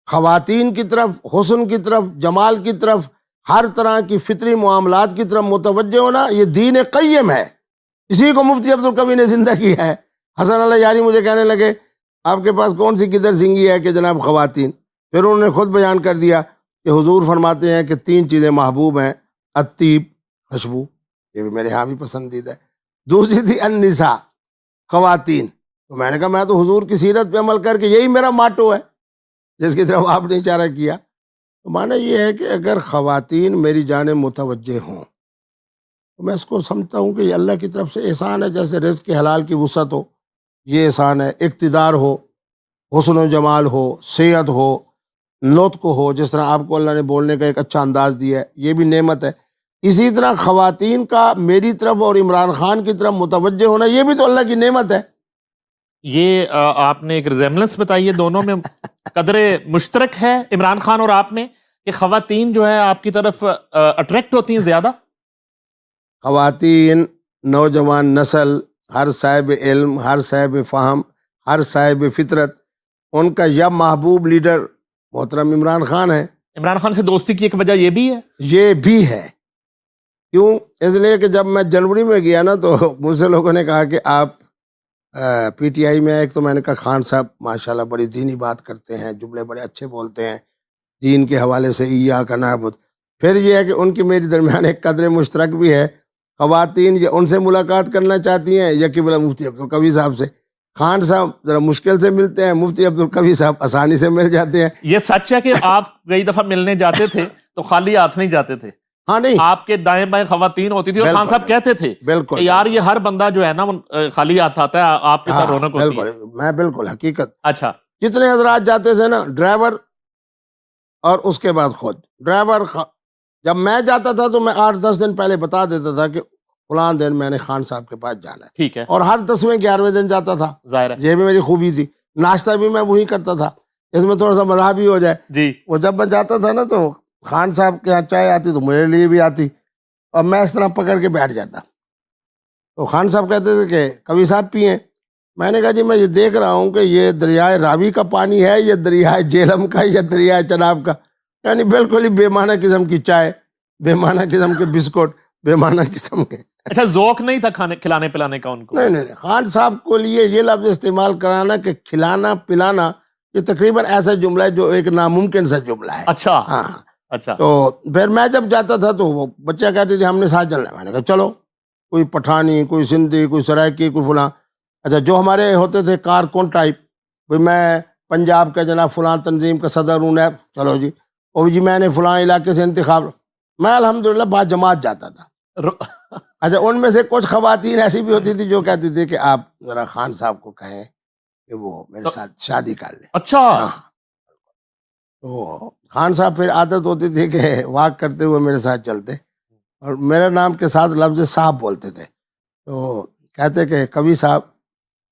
خواتین کی طرف، حسن کی طرف، جمال کی طرف، ہر طرح کی فطری معاملات کی طرف متوجہ ہونا، یہ دین قیم ہے. اسی کو مفتی عبدالقوی نے زندہ کیا ہے. حسن اللہ یاری مجھے کہنے لگے آپ کے پاس کون سی کدھر سنگی ہے کہ جناب خواتین؟ پھر انہوں نے خود بیان کر دیا کہ حضور فرماتے ہیں کہ 3 چیزیں محبوب ہیں، الطیب، خوشبو، یہ بھی میرے ہاں بھی پسندیدہ ہے. دوسری تھی النساء، خواتین. تو میں نے کہا میں تو حضور کی سیرت پہ عمل کر کے یہی میرا ماٹو ہے جس کی طرف آپ نے اشارہ کیا. تو معنی یہ ہے کہ اگر خواتین میری جانب متوجہ ہوں تو میں اس کو سمجھتا ہوں کہ یہ اللہ کی طرف سے احسان ہے. جیسے رزق کے حلال کی وسعت ہو، یہ احسان ہے. اقتدار ہو، حسن و جمال ہو، صحت ہو، نطق ہو، جس طرح آپ کو اللہ نے بولنے کا ایک اچھا انداز دیا ہے، یہ بھی نعمت ہے. اسی طرح خواتین کا میری طرف اور عمران خان کی طرف متوجہ ہونا، یہ بھی تو اللہ کی نعمت ہے. یہ آپ نے ایک ریزیمبلنس بتائی ہے، دونوں میں قدر مشترک ہے عمران خان اور آپ میں، کہ خواتین جو ہے آپ کی طرف اٹریکٹ ہوتی ہیں زیادہ. خواتین، نوجوان نسل، ہر صاحب علم، ہر صاحب فہم، ہر صاحب فطرت، ان کا یا محبوب لیڈر محترم عمران خان ہے. عمران خان سے دوستی کی ایک وجہ یہ بھی ہے. یہ بھی ہے. کیوں؟ اس لیے کہ جب میں جنوری میں گیا نا تو مجھ سے لوگوں نے کہا کہ آپ پی ٹی آئی میں، ایک تو میں نے کہا خان صاحب ماشاءاللہ بڑی دینی بات کرتے ہیں، جملے بڑے اچھے بولتے ہیں دین کے حوالے سے، ایاک نعبد. پھر یہ ہے کہ ان کی میری درمیان ایک قدر مشترک بھی ہے. خواتین یا ان سے ملاقات کرنا چاہتی ہیں یا قبلہ مفتی عبدالقوی صاحب سے. خان صاحب ذرا مشکل سے ملتے ہیں، مفتی عبدالقوی صاحب آسانی سے مل جاتے ہیں. یہ سچ ہے کہ آپ کئی دفعہ ملنے جاتے تھے تو خالی ہاتھ نہیں جاتے تھے. ہاں نہیں، آپ کے دائیں بائیں خواتین ہوتی تھی اور خان صاحب کہتے تھے بالکل کہ یار یہ ہر بندہ جو ہے نا خالی ہاتھ آتا ہے، آپ کے ساتھ رونق ہوتی ہے. میں بالکل حقیقت. اچھا. جتنے حضرات جاتے تھے نا، ڈرائیور اور اس کے بعد خود ڈرائیور، جب میں جاتا تھا تو میں 8-10 دن پہلے بتا دیتا تھا کہ فلاں دن میں نے خان صاحب کے پاس جانا ہے. ٹھیک ہے. اور ہر 10ویں 11ویں دن جاتا تھا. ظاہر ہے یہ بھی میری خوبی تھی. ناشتہ بھی میں وہی کرتا تھا، اس میں تھوڑا سا مزاح بھی ہو جائے. جی. وہ جب میں جاتا تھا نا تو خان صاحب کے یہاں چائے آتی تو میرے لیے بھی آتی، اور میں اس طرح پکڑ کے بیٹھ جاتا. تو خان صاحب کہتے تھے کہ کبھی صاحب پئیں. میں نے کہا جی میں یہ دیکھ رہا ہوں کہ یہ دریائے راوی کا پانی ہے یا دریائے جہلم کا یا دریائے چناب کا. یعنی بالکل ہی بے معنی قسم کی چائے، بے معنی قسم کے بسکٹ، بے معنی قسم کے. اچھا، ذوق نہیں تھا کھلانے پلانے کا ان کو؟ نہیں، خان صاحب کو لیے یہ لفظ استعمال کرانا کہ کھلانا پلانا، یہ تقریباً ایسا جملہ ہے جو ایک ناممکن سا جملہ ہے. اچھا. ہاں. اچھا. تو پھر میں جب جاتا تھا تو وہ بچہ کہتے تھے ہم نے ساتھ چلنا ہے. میں نے کہا چلو، کوئی پٹھانی، کوئی سندھی، کوئی سرائکی، کوئی فلاں. اچھا، جو ہمارے ہوتے تھے کارکن ٹائپ، بھائی میں پنجاب کا جناب فلاں تنظیم کا صدر ہوں، چلو جی، اور جی میں نے فلاں علاقے سے انتخاب. میں الحمدللہ با جماعت جاتا تھا. اچھا، ان میں سے کچھ خواتین ایسی بھی ہوتی تھی جو کہتی تھی کہ آپ ذرا خان صاحب کو کہیں کہ وہ میرے ساتھ شادی کر لیں. اچھا. تو خان صاحب پھر عادت ہوتی تھی کہ واک کرتے ہوئے میرے ساتھ چلتے، اور میرے نام کے ساتھ لفظ صاحب بولتے تھے. تو کہتے کہ کبھی صاحب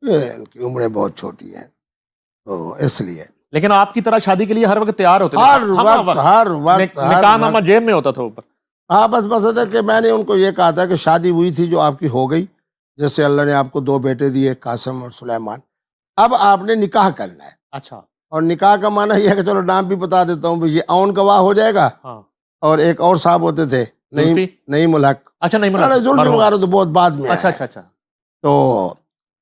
ان کی عمریں بہت چھوٹی ہیں، تو اس لیے. لیکن آپ کی طرح شادی کے لیے ہر وقت تیار ہوتے تھے؟ ہر وقت نکاح نامہ جیب میں ہوتا تھا اوپر. ہاں، بس مقصد ہے کہ میں نے ان کو یہ کہا تھا کہ شادی ہوئی تھی جو آپ کی ہو گئی، جیسے اللہ نے آپ کو 2 بیٹے دیے، قاسم اور سلیمان. اب آپ نے نکاح کرنا ہے. اچھا. اور نکاح کا معنی یہ ہے کہ چلو نام بھی بتا دیتا ہوں، یہ اون گواہ ہو جائے گا. اور ایک اور صاحب ہوتے تھے نہیں ملحق. اچھا، نہیں ملحق. ظلم وغیرہ تو بہت بعد میں. اچھا. تو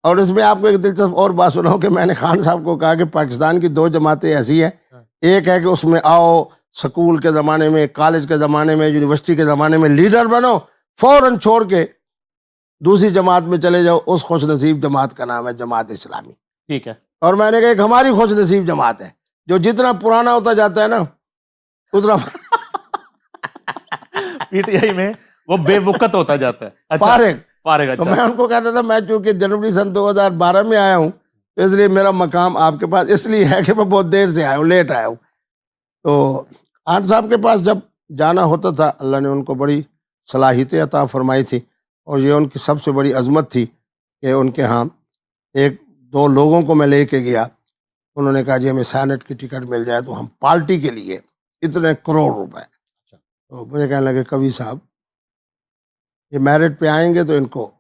اور اس میں آپ کو ایک دلچسپ اور بات سناؤں کہ میں نے خان صاحب کو کہا کہ پاکستان کی 2 جماعتیں ایسی ہیں، ایک ہے کہ اس میں آؤ، سکول کے زمانے میں، کالج کے زمانے میں، یونیورسٹی کے زمانے میں لیڈر بنو، فوراً چھوڑ کے دوسری جماعت میں چلے جاؤ. اس خوش نصیب جماعت کا نام ہے جماعت اسلامی. ٹھیک ہے. اور میں نے کہا ایک ہماری خوش نصیب جماعت ہے جو جتنا پرانا ہوتا جاتا ہے نا اتنا پی ٹی آئی میں وہ بے وقت ہوتا جاتا ہے. اچھا فارغ. فارغ. تو اچھا میں ان کو کہتا تھا میں چونکہ جنوری سن 2012 میں آیا ہوں تو اس لیے میرا مقام آپ کے پاس اس لیے ہے کہ میں بہت دیر سے آیا ہوں, لیٹ آیا ہوں. تو خان صاحب کے پاس جب جانا ہوتا تھا اللہ نے ان کو بڑی صلاحیتیں عطا فرمائی تھی, اور یہ ان کی سب سے بڑی عظمت تھی کہ ان کے ہاں ایک دو لوگوں کو میں لے کے گیا, انہوں نے کہا جی ہمیں سینٹ کی ٹکٹ مل جائے تو ہم پارٹی کے لیے اتنے کروڑ روپے. تو مجھے کہنے لگے کبھی صاحب یہ میرٹ پہ آئیں گے تو ان کو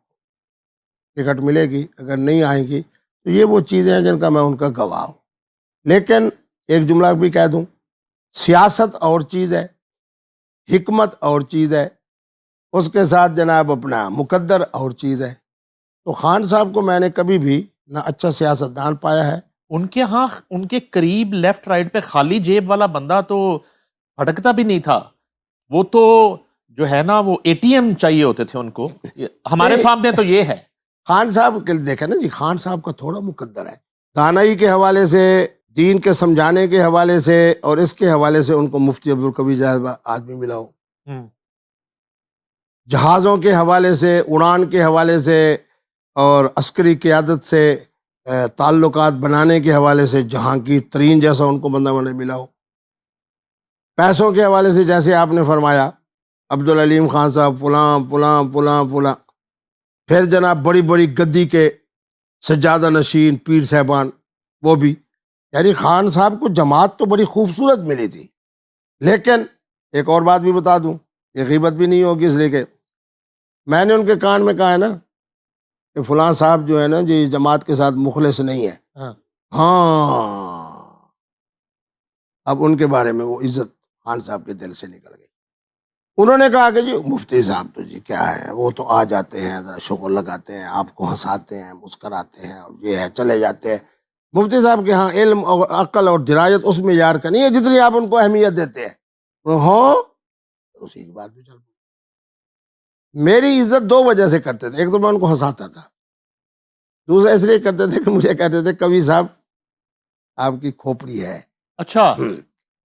ٹکٹ ملے گی, اگر نہیں آئیں گی تو یہ وہ چیزیں ہیں جن کا میں ان کا گواہ ہوں. لیکن ایک جملہ بھی کہہ دوں, سیاست اور چیز ہے, حکمت اور چیز ہے, اس کے ساتھ جناب اپنا مقدر اور چیز ہے. تو خان صاحب کو میں نے کبھی بھی نہ اچھا سیاستدان پایا ہے. ان کے ہاں ان کے قریب لیفٹ رائٹ پہ خالی جیب والا بندہ تو بھٹکتا بھی نہیں تھا. وہ تو جو ہے نا وہ اے ٹی ایم چاہیے ہوتے تھے ان کو. ہمارے سامنے تو یہ ہے. خان صاحب کے دیکھیں نا جی, خان صاحب کا تھوڑا مقدر ہے, دانائی کے حوالے سے, دین کے سمجھانے کے حوالے سے, اور اس کے حوالے سے ان کو مفتی عبدالقوی جہاز آدمی ملا ہو, جہازوں کے حوالے سے, اڑان کے حوالے سے, اور عسکری قیادت سے تعلقات بنانے کے حوالے سے جہانگیر ترین جیسا ان کو بندہ ملا ہو. پیسوں کے حوالے سے جیسے آپ نے فرمایا عبدالعلیم خان صاحب فلاں فلاں فلاں فلاں, پھر جناب بڑی بڑی گدی کے سجادہ نشین پیر صاحبان وہ بھی. یعنی خان صاحب کو جماعت تو بڑی خوبصورت ملی تھی. لیکن ایک اور بات بھی بتا دوں, یہ غیبت بھی نہیں ہوگی اس لیے کہ میں نے ان کے کان میں کہا ہے نا کہ فلاں صاحب جو ہے نا جی جماعت کے ساتھ مخلص نہیں ہے. ہاں اب ان کے بارے میں وہ عزت خان صاحب کے دل سے نکل گئی. انہوں نے کہا کہ جی مفتی صاحب تو جی کیا ہے, وہ تو آ جاتے ہیں, ذرا شغل لگاتے ہیں, آپ کو ہنساتے ہیں, مسکراتے ہیں, اور یہ ہے چلے جاتے ہیں. مفتی صاحب کے ہاں علم اور عقل اور درایت اس میں یار کا نہیں ہے جتنی آپ ان کو اہمیت دیتے ہیں. ہاں اسی کی بات بھی چل. میری عزت دو وجہ سے کرتے تھے, ایک تو میں ان کو ہنساتا تھا, دوسرا اس لیے کرتے تھے کہ مجھے کہتے تھے کبھی صاحب آپ کی کھوپڑی ہے. اچھا.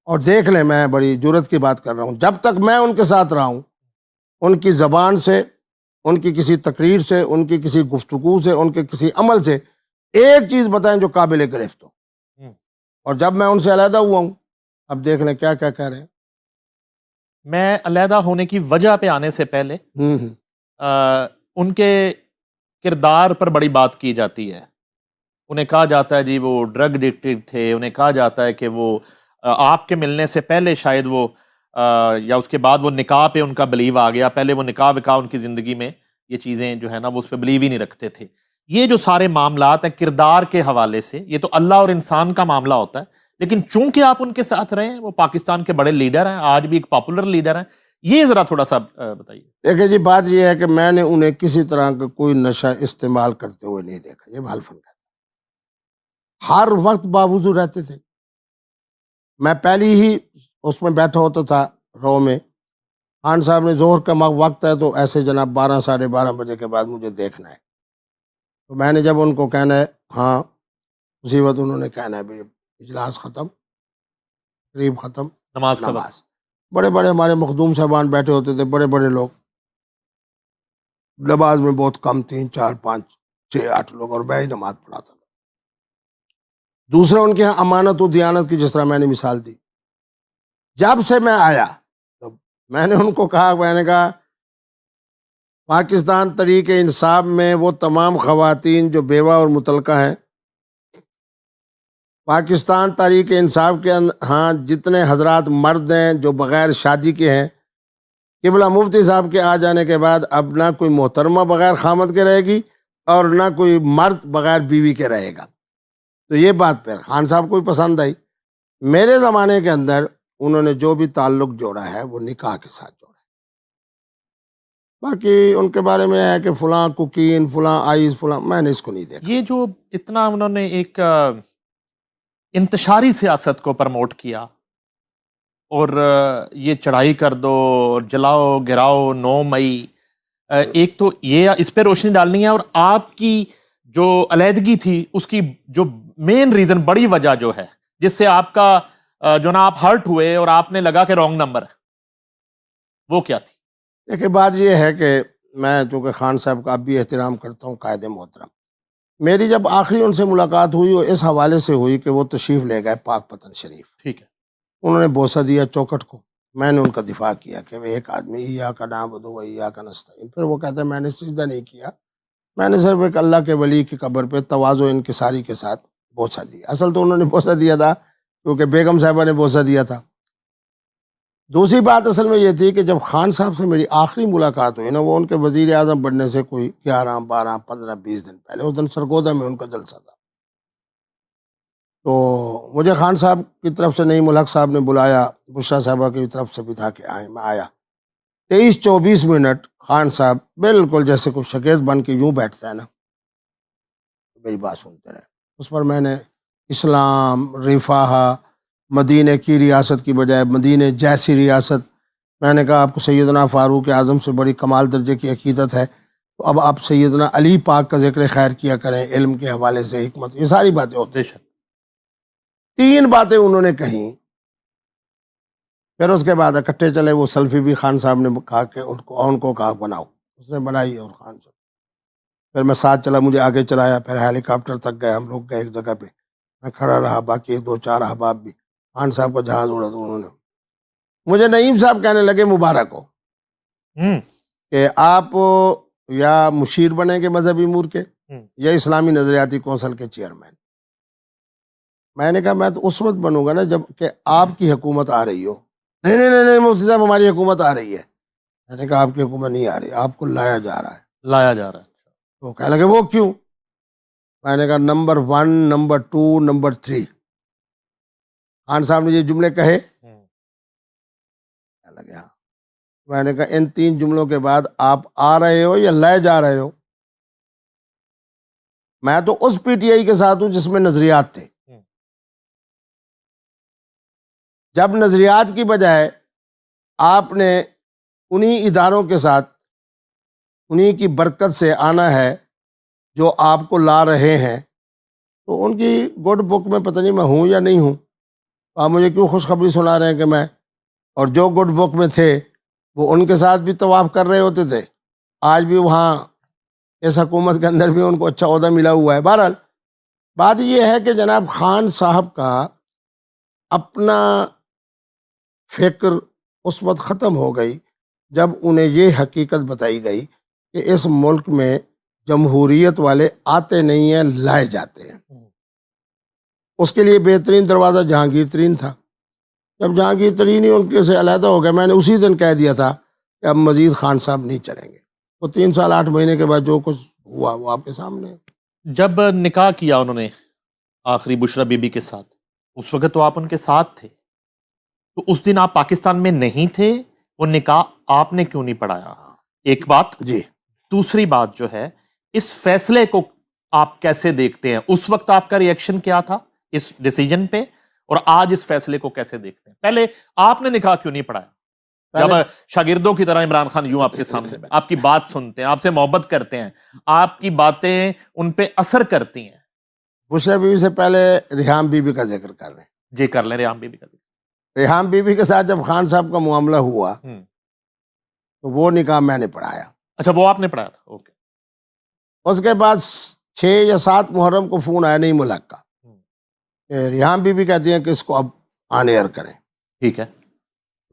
اور دیکھ لیں میں بڑی جرت کی بات کر رہا ہوں, جب تک میں ان کے ساتھ رہا ہوں ان کی زبان سے, ان کی کسی تقریر سے, ان کی کسی گفتگو سے, ان کے کسی عمل سے ایک چیز بتائیں جو قابل گرفت ہو. اور جب میں ان سے علیحدہ ہوا ہوں, اب دیکھ لیں کیا کیا کہہ رہے ہیں. میں علیحدہ ہونے کی وجہ پہ آنے سے پہلے ان کے کردار پر بڑی بات کی جاتی ہے. انہیں کہا جاتا ہے جی وہ ڈرگ ایڈکٹڈ تھے, انہیں کہا جاتا ہے کہ وہ آپ کے ملنے سے پہلے شاید وہ یا اس کے بعد وہ نکاح پہ ان کا بلیو آ گیا, پہلے وہ نکاح وکاح ان کی زندگی میں یہ چیزیں جو ہے نا وہ اس پہ بلیو ہی نہیں رکھتے تھے. یہ جو سارے معاملات ہیں کردار کے حوالے سے, یہ تو اللہ اور انسان کا معاملہ ہوتا ہے, لیکن چونکہ آپ ان کے ساتھ رہے ہیں, وہ پاکستان کے بڑے لیڈر ہیں, آج بھی ایک پاپولر لیڈر ہیں, یہ ذرا تھوڑا سا بتائیے. دیکھیں جی بات یہ ہے کہ میں نے انہیں کسی طرح کا کوئی نشہ استعمال کرتے ہوئے نہیں دیکھا, یہ حلفاً کہتا. ہر وقت باوضو رہتے تھے. میں پہلی ہی اس میں بیٹھا ہوتا تھا رو میں, خان صاحب نے ظہر کا وقت ہے تو ایسے جناب 12 ساڑھے 12 بجے کے بعد مجھے دیکھنا ہے. تو میں نے جب ان کو کہنا ہے ہاں اسی وقت انہوں نے کہنا ہے بھائی اجلاس ختم, قریب ختم, نماز. بڑے بڑے ہمارے مخدوم صاحبان بیٹھے ہوتے تھے, بڑے بڑے لوگ, نماز میں بہت کم 3 4 5 6 8 لوگ, اور میں ہی نماز پڑھاتا تھا. دوسرا ان کے یہاں امانت و دیانت کی جس طرح میں نے مثال دی. جب سے میں آیا تو میں نے ان کو کہا, میں نے کہا پاکستان تحریک انصاف میں وہ تمام خواتین جو بیوہ اور مطلقہ ہیں, پاکستان تحریک انصاف کے ہاں جتنے حضرات مرد ہیں جو بغیر شادی کے ہیں, قبلہ مفتی صاحب کے آ جانے کے بعد اب نہ کوئی محترمہ بغیر خامد کے رہے گی اور نہ کوئی مرد بغیر بیوی کے رہے گا. تو یہ بات پھر خان صاحب کو بھی پسند آئی. میرے زمانے کے اندر انہوں نے جو بھی تعلق جوڑا ہے وہ نکاح کے ساتھ جوڑا ہے. باقی ان کے بارے میں ہے کہ فلاں کوکین, فلاں آئیز, فلاں, میں نے اس کو نہیں دیکھا. یہ جو اتنا انہوں نے ایک انتشاری سیاست کو پرموٹ کیا, اور یہ چڑھائی کر دو, جلاؤ گراؤ 9 مئی, ایک تو یہ اس پہ روشنی ڈالنی ہے, اور آپ کی جو علیحدگی تھی اس کی جو مین ریزن, بڑی وجہ جو ہے جس سے آپ کا جو نا آپ ہرٹ ہوئے اور آپ نے لگا کہ رانگ نمبر ہے, وہ کیا تھی؟ دیکھیں بات یہ ہے کہ میں چونکہ خان صاحب کا اب بھی احترام کرتا ہوں، قائد محترم، میری جب آخری ان سے ملاقات ہوئی وہ اس حوالے سے ہوئی کہ وہ تشریف لے گئے پاک پتن شریف، ٹھیک ہے، انہوں نے بوسہ دیا چوکٹ کو، میں نے ان کا دفاع کیا کہ وہ ایک آدمی ایاک نعبد و ایاک نستعین، پھر وہ کہتے ہیں میں نے سجدہ نہیں کیا، میں نے صرف ایک اللہ کے ولی کی قبر پہ تواضع و انکساری کے ساتھ بوسہ دیا۔ اصل تو انہوں نے بوسہ دیا تھا کیونکہ بیگم صاحبہ نے بوسہ دیا تھا۔ دوسری بات اصل میں یہ تھی کہ جب خان صاحب سے میری آخری ملاقات ہوئی نا، وہ ان کے وزیر اعظم بننے سے کوئی 11 12 15 20 دن پہلے، اس دن سرگودا میں ان کا جلسہ تھا، تو مجھے خان صاحب کی طرف سے نعیم الحق صاحب نے بلایا، بشرا صاحبہ کی طرف سے بھی تھا کہ آئیں، میں آیا، 23 24 منٹ خان صاحب بالکل جیسے کوئی شگیرد بن کے یوں بیٹھتا ہے نا، میری بات سنتے رہے۔ اس پر میں نے اسلام، رفاہ، مدینہ کی ریاست کی بجائے مدینہ جیسی ریاست، میں نے کہا آپ کو سیدنا فاروق اعظم سے بڑی کمال درجے کی عقیدت ہے، تو اب آپ سیدنا علی پاک کا ذکر خیر کیا کریں، علم کے حوالے سے، حکمت، یہ ساری باتیں ہوتی ہیں۔ 3 باتیں انہوں نے کہیں، پھر اس کے بعد اکٹھے چلے، وہ سیلفی بھی خان صاحب نے کہا کہ ان کو کہا بناؤ، اس نے بنائی، اور خان صاحب پھر میں ساتھ چلا، مجھے آگے چلایا، پھر ہیلی کاپٹر تک گئے، ہم لوگ گئے ایک جگہ پہ، میں کھڑا رہا، باقی 2 4 احباب بھی، خان صاحب کا جہاز اڑا تو انہوں نے مجھے نعیم صاحب کہنے لگے مبارک ہو کہ آپ یا مشیر بنیں گے مذہبی امور کے یا اسلامی نظریاتی کونسل کے چیئرمین۔ میں نے کہا میں تو اس وقت بنوں گا نا جب کہ آپ کی حکومت آ رہی ہو۔ نہیں نہیں نہیں نہیں مفتی صاحب ہماری حکومت آ رہی ہے۔ میں نے کہا آپ کی حکومت نہیں آ رہی، آپ کو لایا جا رہا ہے۔ لایا جا رہا ہے۔ تو کہنے لگے وہ کیوں؟ میں نے کہا نمبر 1، نمبر 2، نمبر 3۔ خان صاحب نے یہ جملے کہے، لگے ہاں۔ میں نے کہا ان 3 جملوں کے بعد آپ آ رہے ہو یا لائے جا رہے ہو؟ میں تو اس پی ٹی آئی کے ساتھ ہوں جس میں نظریات تھے۔ جب نظریات کی بجائے آپ نے انہی اداروں کے ساتھ انہی کی برکت سے آنا ہے جو آپ کو لا رہے ہیں، تو ان کی گڈ بک میں پتہ نہیں میں ہوں یا نہیں ہوں، آپ مجھے کیوں خوشخبری سنا رہے ہیں کہ میں، اور جو گڈ بک میں تھے وہ ان کے ساتھ بھی طواف کر رہے ہوتے تھے، آج بھی وہاں اس حکومت کے اندر بھی ان کو اچھا عہدہ ملا ہوا ہے۔ بہرحال بات یہ ہے کہ جناب خان صاحب کا اپنا فکر اس وقت ختم ہو گئی جب انہیں یہ حقیقت بتائی گئی کہ اس ملک میں جمہوریت والے آتے نہیں ہیں، لائے جاتے ہیں۔ اس کے لیے بہترین دروازہ جہانگیر ترین تھا۔ جب جہانگیر ترین ہی ان کے سے علیحدہ ہو گئے، میں نے اسی دن کہہ دیا تھا کہ اب مزید خان صاحب نہیں چلیں گے۔ وہ 3 سال 8 مہینے کے بعد جو کچھ ہوا وہ آپ کے سامنے ہے۔ جب نکاح کیا انہوں نے آخری بشرا بی بی کے ساتھ، اس وقت تو آپ ان کے ساتھ تھے، تو اس دن آپ پاکستان میں نہیں تھے، وہ نکاح آپ نے کیوں نہیں پڑھایا؟ ایک بات جی۔ دوسری بات جو ہے، اس فیصلے کو آپ کیسے دیکھتے ہیں؟ اس وقت آپ کا ری ایکشن کیا تھا اس ڈیسیجن پہ، اور آج اس فیصلے کو کیسے دیکھتے ہیں؟ پہلے آپ نے نکاح کیوں نہیں پڑھایا؟ جب شاگردوں کی طرح عمران خان یوں آپ کے سامنے آپ کی بات سنتے ہیں، آپ سے محبت کرتے ہیں، آپ کی باتیں ان پہ اثر کرتی ہیں۔ بشرا بی بی سے پہلے ریحام بی بی کا ذکر کر رہے ہیں۔ جی کر لیں ریحام بی بی کا ذکر۔ ریحام بی بی کے ساتھ جب خان صاحب کا معاملہ ہوا تو وہ نکاح میں نے پڑھایا۔ اچھا وہ آپ نے پڑھایا تھا، اوکے۔ اس کے بعد 6 یا 7 محرم کو فون آیا نعیم الحق کا، ریحام بی بی کہتی ہیں کہ اس کو اب آن ایئر کریں۔ ٹھیک ہے۔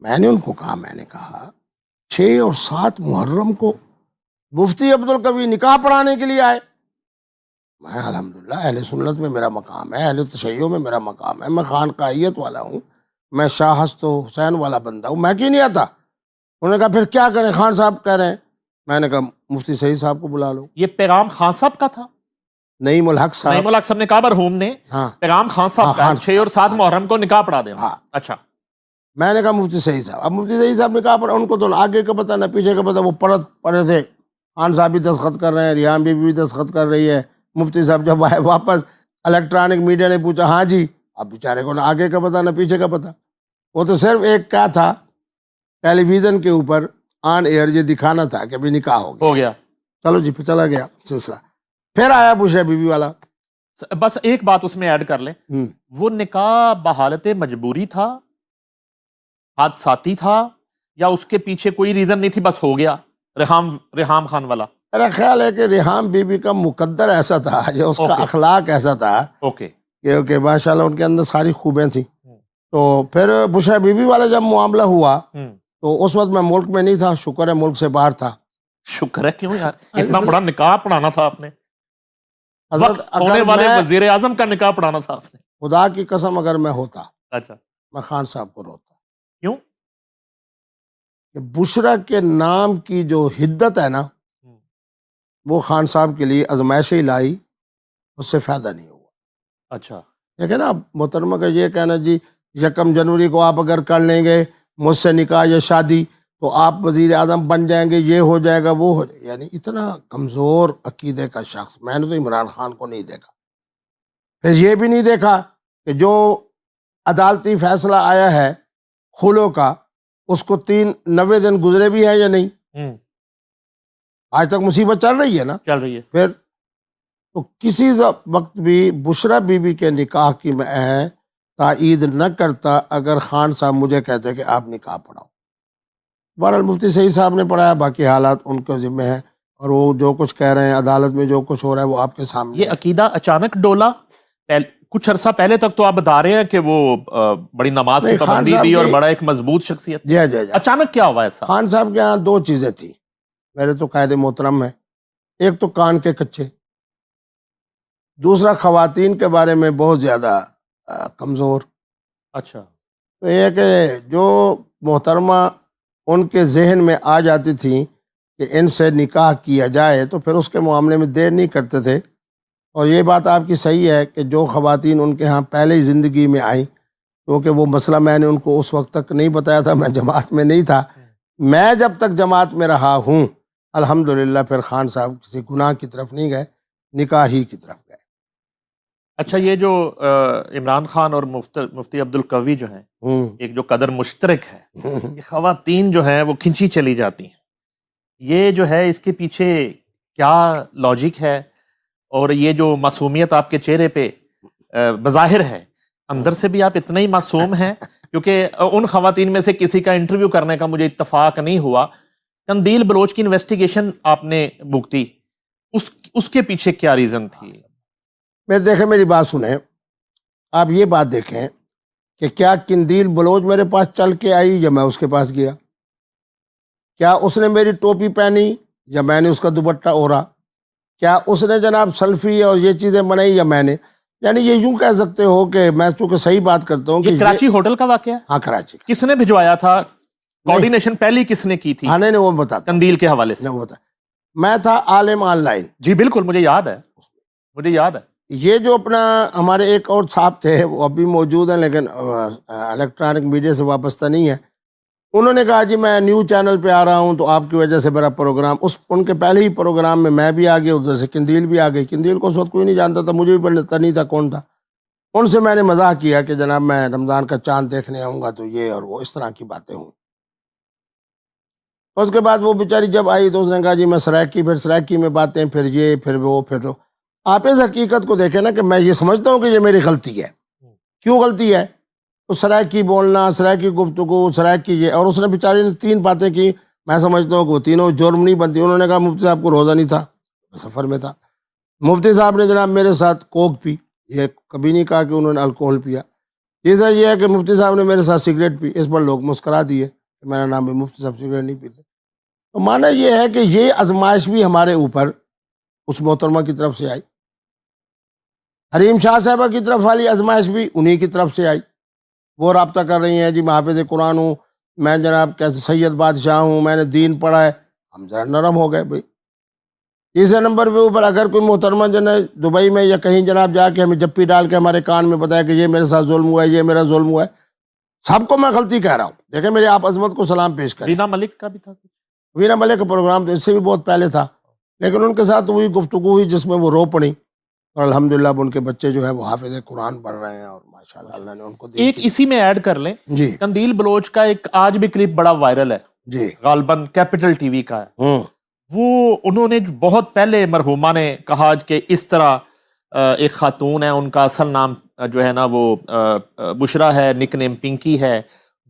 میں نے ان کو کہا، میں نے کہا 6 اور 7 محرم کو مفتی عبدالقوی نکاح پڑھانے کے لیے آئے؟ میں الحمدللہ اہل سنت میں میرا مقام ہے، اہل تشیع میں میرا مقام ہے، میں خانقاہیت والا ہوں، میں شاہ حسن و حسین والا بندہ ہوں، میں کیوں نہیں آتا؟ انہوں نے کہا پھر کیا کریں، خان صاحب کہہ رہے ہیں۔ میں نے کہا مفتی سعید صاحب کو بلا لو۔ یہ پیغام خان صاحب کا تھا؟ نعیم الحق صاحب، نعیم الحق صاحب نے کہا مرحوم نے ہاں پیغام خان صاحب کا 6 اور 7 محرم کو نکاح پڑھا دیں۔ ہاں۔ اچھا میں نے کہا مفتی سعید صاحب، اب مفتی سعید صاحب نے کہا پر ان کو تو آگے کا پتہ نہ پیچھے کا پتہ، وہ پڑھے تھے، خان صاحب بھی دستخط کر رہے ہیں، ریحام بی بھی دستخط کر رہی ہے۔ مفتی صاحب جب آئے واپس، الیکٹرانک میڈیا نے پوچھا ہاں جی، اب بیچارے کو نہ آگے کا پتہ نہ پیچھے کا پتہ، وہ تو صرف ایک کیا تھا، ٹیلی ویژن کے اوپر آن ایئر یہ دکھانا تھا کہ بھی نکاح ہو گیا۔ چلو جی، پھر چلا گیا سلسلہ۔ پھر آیا بشرا بی بی والا۔ بس ایک بات اس میں ایڈ کر لیں، وہ نکاح بحالت مجبوری تھا، حادثاتی تھا، یا اس کے پیچھے کوئی ریزن نہیں تھی, بس ہو گیا ریحام خان والا؟ میرا خیال ہے کہ ریحام بی بی کا مقدر ایسا تھا, جو اس کا اخلاق ایسا تھا اوکے کہ ماشاء اللہ ان کے اندر ساری خوبیاں تھیں. تو پھر بشرا بی بی والا جب معاملہ ہوا تو اس وقت میں ملک میں نہیں تھا, شکر ہے ملک سے باہر تھا. شکر ہے, کیوں یار, اتنا بڑا نکاح پڑھانا تھا آپ نے, حضرت ہونے والے وزیر اعظم کا نکاح پڑھانا تھا آپ نے. خدا کی قسم اگر میں ہوتا, اچھا, میں خان صاحب کو روتا. کیوں؟ کہ بشرا کے نام کی جو حدت ہے نا, وہ خان صاحب کے لیے ازمائش ہی لائی, اس سے فائدہ نہیں ہوا. اچھا, دیکھیں نا محترمہ کا یہ کہنا جی 1 جنوری کو آپ اگر کر لیں گے مجھ سے نکاح یا شادی تو آپ وزیر اعظم بن جائیں گے, یہ ہو جائے گا وہ ہو جائے گا. یعنی اتنا کمزور عقیدے کا شخص میں نے تو عمران خان کو نہیں دیکھا. پھر یہ بھی نہیں دیکھا کہ جو عدالتی فیصلہ آیا ہے خلو کا, اس کو 90 دن گزرے بھی ہیں یا نہیں, آج تک مصیبت چل رہی ہے نا, چل رہی ہے. پھر تو کسی وقت بھی بشرا بی بی کے نکاح کی میں تائید نہ کرتا اگر خان صاحب مجھے کہتے کہ آپ نکاح پڑھاؤ. بہرحال مفتی سعید صاحب نے پڑھایا, باقی حالات ان کے ذمہ ہیں, اور وہ جو کچھ کہہ رہے ہیں عدالت میں جو کچھ ہو رہا ہے وہ آپ کے سامنے. یہ عقیدہ اچانک ڈولا؟ کچھ عرصہ پہلے تک تو آپ بتا رہے ہیں کہ وہ بڑی نماز کی پابندی بھی اور بڑا ایک مضبوط شخصیت. جی جی, اچانک کیا ہوا ایسا؟ خان صاحب کے یہاں 2 چیزیں تھیں. پہلے تو قائد محترم ہے, ایک تو کان کے کچے, دوسرا خواتین کے بارے میں بہت زیادہ کمزور. اچھا, تو یہ کہ جو محترمہ ان کے ذہن میں آ جاتی تھیں کہ ان سے نکاح کیا جائے تو پھر اس کے معاملے میں دیر نہیں کرتے تھے. اور یہ بات آپ کی صحیح ہے کہ جو خواتین ان کے ہاں پہلے ہی زندگی میں آئیں, کیونکہ وہ مسئلہ میں نے ان کو اس وقت تک نہیں بتایا تھا, میں جماعت میں نہیں تھا. میں جب تک جماعت میں رہا ہوں الحمدللہ پھر خان صاحب کسی گناہ کی طرف نہیں گئے, نکاح ہی کی طرف گئے. اچھا, یہ جو عمران خان اور مفتی عبدالقوی جو ہیں, ایک جو قدر مشترک ہے, یہ خواتین جو ہیں وہ کھنچی چلی جاتی ہیں, یہ جو ہے اس کے پیچھے کیا لاجک ہے؟ اور یہ جو معصومیت آپ کے چہرے پہ بظاہر ہے, اندر سے بھی آپ اتنے ہی معصوم ہیں؟ کیونکہ ان خواتین میں سے کسی کا انٹرویو کرنے کا مجھے اتفاق نہیں ہوا. قندیل بلوچ کی انویسٹیگیشن آپ نے بھگتی, اس کے پیچھے کیا ریزن تھی؟ میں دیکھیں, میری بات سنیں, آپ یہ بات دیکھیں کہ کیا قندیل بلوچ میرے پاس چل کے آئی یا میں اس کے پاس گیا؟ کیا اس نے میری ٹوپی پہنی یا میں نے اس کا دوپٹہ اوڑھا؟ کیا اس نے جناب سیلفی اور یہ چیزیں بنائی یا میں نے؟ یعنی یہ یوں کہہ سکتے ہو کہ میں چونکہ صحیح بات کرتا ہوں. یہ کراچی ہوٹل کا واقعہ؟ ہاں کراچی. کس نے بھجوایا تھا؟ کوارڈینیشن پہلی کس نے کی تھی؟ ہاں نہیں وہ بتاتا, قندیل کے حوالے سے وہ بتا. میں تھا عالم آن لائن. جی بالکل, مجھے یاد ہے, مجھے یاد ہے. یہ جو اپنا ہمارے ایک اور صاحب تھے وہ ابھی موجود ہیں لیکن الیکٹرانک میڈیا سے وابستہ نہیں ہے, انہوں نے کہا جی میں نیوز چینل پہ آ رہا ہوں تو آپ کی وجہ سے میرا پروگرام, ان کے پہلے ہی پروگرام میں بھی آ گیا, ادھر سے قندیل بھی آ گئی. قندیل کو اس وقت کوئی نہیں جانتا تھا, مجھے بھی پتا نہیں تھا کون تھا. ان سے میں نے مزاح کیا کہ جناب میں رمضان کا چاند دیکھنے آؤں گا تو یہ اور وہ اس طرح کی باتیں ہوں. اس کے بعد وہ بیچاری جب آئی تو اس نے کہا جی میں سرائکی, پھر سرائکی میں باتیں, پھر یہ پھر وہ پھر وہ. آپ اس حقیقت کو دیکھیں نا کہ میں یہ سمجھتا ہوں کہ یہ میری غلطی ہے. کیوں غلطی ہے؟ تو سرائکی بولنا, سرائکی گفتگو, سرائکی یہ, اور اس نے بیچاری نے 3 باتیں کی. میں سمجھتا ہوں کہ وہ تینوں جرم نہیں بنتی. انہوں نے کہا مفتی صاحب کو روزہ نہیں تھا, سفر میں تھا. مفتی صاحب نے جناب میرے ساتھ کوک پی, یہ کبھی نہیں کہا کہ انہوں نے الکوہل پیا. تیسرا یہ ہے کہ مفتی صاحب نے میرے ساتھ سگریٹ پی, اس پر لوگ مسکرا دیے کہ میرا نام بھی مفتی صاحب سگریٹ نہیں پیتے. تو معنی یہ ہے کہ یہ آزمائش بھی ہمارے اوپر اس محترمہ کی طرف سے آئی. حریم شاہ صاحبہ کی طرف والی آزمائش بھی انہی کی طرف سے آئی. وہ رابطہ کر رہی ہیں جی میں حافظ قرآن ہوں, میں جناب کیسے سید بادشاہ ہوں, میں نے دین پڑھا ہے. ہم ذرا نرم ہو گئے بھائی. تیسرے نمبر پہ اوپر اگر کوئی محترمہ دبئی میں یا کہیں جناب جا کے ہمیں جپی ڈال کے ہمارے کان میں بتایا کہ یہ میرے ساتھ ظلم ہوا ہے, یہ میرا ظلم ہوا ہے, سب کو میں غلطی کہہ رہا ہوں. دیکھیں میری آپ عظمت کو سلام پیش کریں. وینا ملک کا بھی تھا, وینا ملک کا پروگرام تو اس سے بھی بہت پہلے تھا, لیکن ان کے ساتھ وہی گفتگو ہوئی جس میں وہ رو پڑی. اور الحمدللہ ان کے بچے جو ہے وہ حافظ قرآن پڑھ رہے ہیں اور ماشاءاللہ اللہ نے ان کو ایک اسی میں ایڈ کر لیں. جی قندیل بلوچ کا ایک آج بھی کلپ بڑا وائرل ہے, جی غالباً کیپٹل ٹی وی کا ہے. وہ انہوں نے بہت پہلے مرحومہ نے کہا کہ اس طرح ایک خاتون ہے, ان کا اصل نام جو ہے نا وہ بشرا ہے, نک نیم پنکی ہے,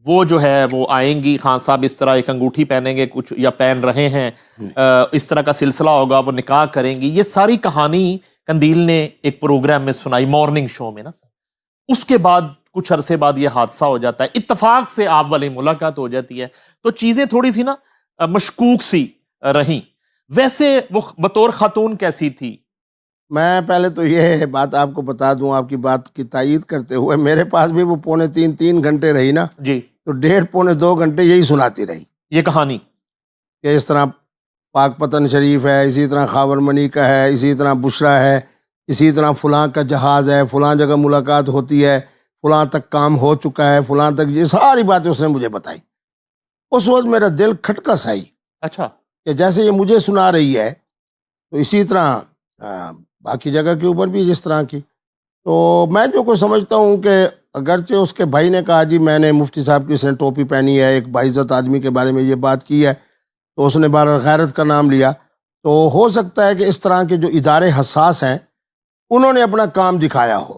وہ جو ہے وہ آئیں گی، خان صاحب اس طرح ایک انگوٹھی پہنیں گے کچھ یا پہن رہے ہیں، اس طرح کا سلسلہ ہوگا، وہ نکاح کریں گی. یہ ساری کہانی قندیل نے ایک پروگرام میں سنائی، مارننگ شو میں نا سر. اس کے بعد کچھ عرصے بعد یہ حادثہ ہو جاتا ہے، اتفاق سے آپ والی ملاقات ہو جاتی ہے، تو چیزیں تھوڑی سی نا مشکوک سی رہیں. ویسے وہ بطور خاتون کیسی تھی؟ میں پہلے تو یہ بات آپ کو بتا دوں، آپ کی بات کی تائید کرتے ہوئے، میرے پاس بھی وہ 2.5-3 گھنٹے رہی نا، جی. تو 1.5-2 گھنٹے یہی سناتی رہی یہ کہانی کہ اس طرح پاک پتن شریف ہے، اسی طرح خاور منی کا ہے، اسی طرح بشرا ہے، اسی طرح فلاں کا جہاز ہے، فلاں جگہ ملاقات ہوتی ہے، فلاں تک کام ہو چکا ہے، فلاں تک، یہ ساری باتیں اس نے مجھے بتائی. اس وقت میرا دل کھٹکا سائی اچھا کہ جیسے یہ مجھے سنا رہی ہے تو اسی طرح باقی جگہ کے اوپر بھی جس طرح کی. تو میں جو کچھ سمجھتا ہوں کہ اگرچہ اس کے بھائی نے کہا جی میں نے مفتی صاحب کی اس نے ٹوپی پہنی ہے، ایک باعزت آدمی کے بارے میں یہ بات کی ہے، تو اس نے بہرحال غیرت کا نام لیا، تو ہو سکتا ہے کہ اس طرح کے جو ادارے حساس ہیں انہوں نے اپنا کام دکھایا ہو،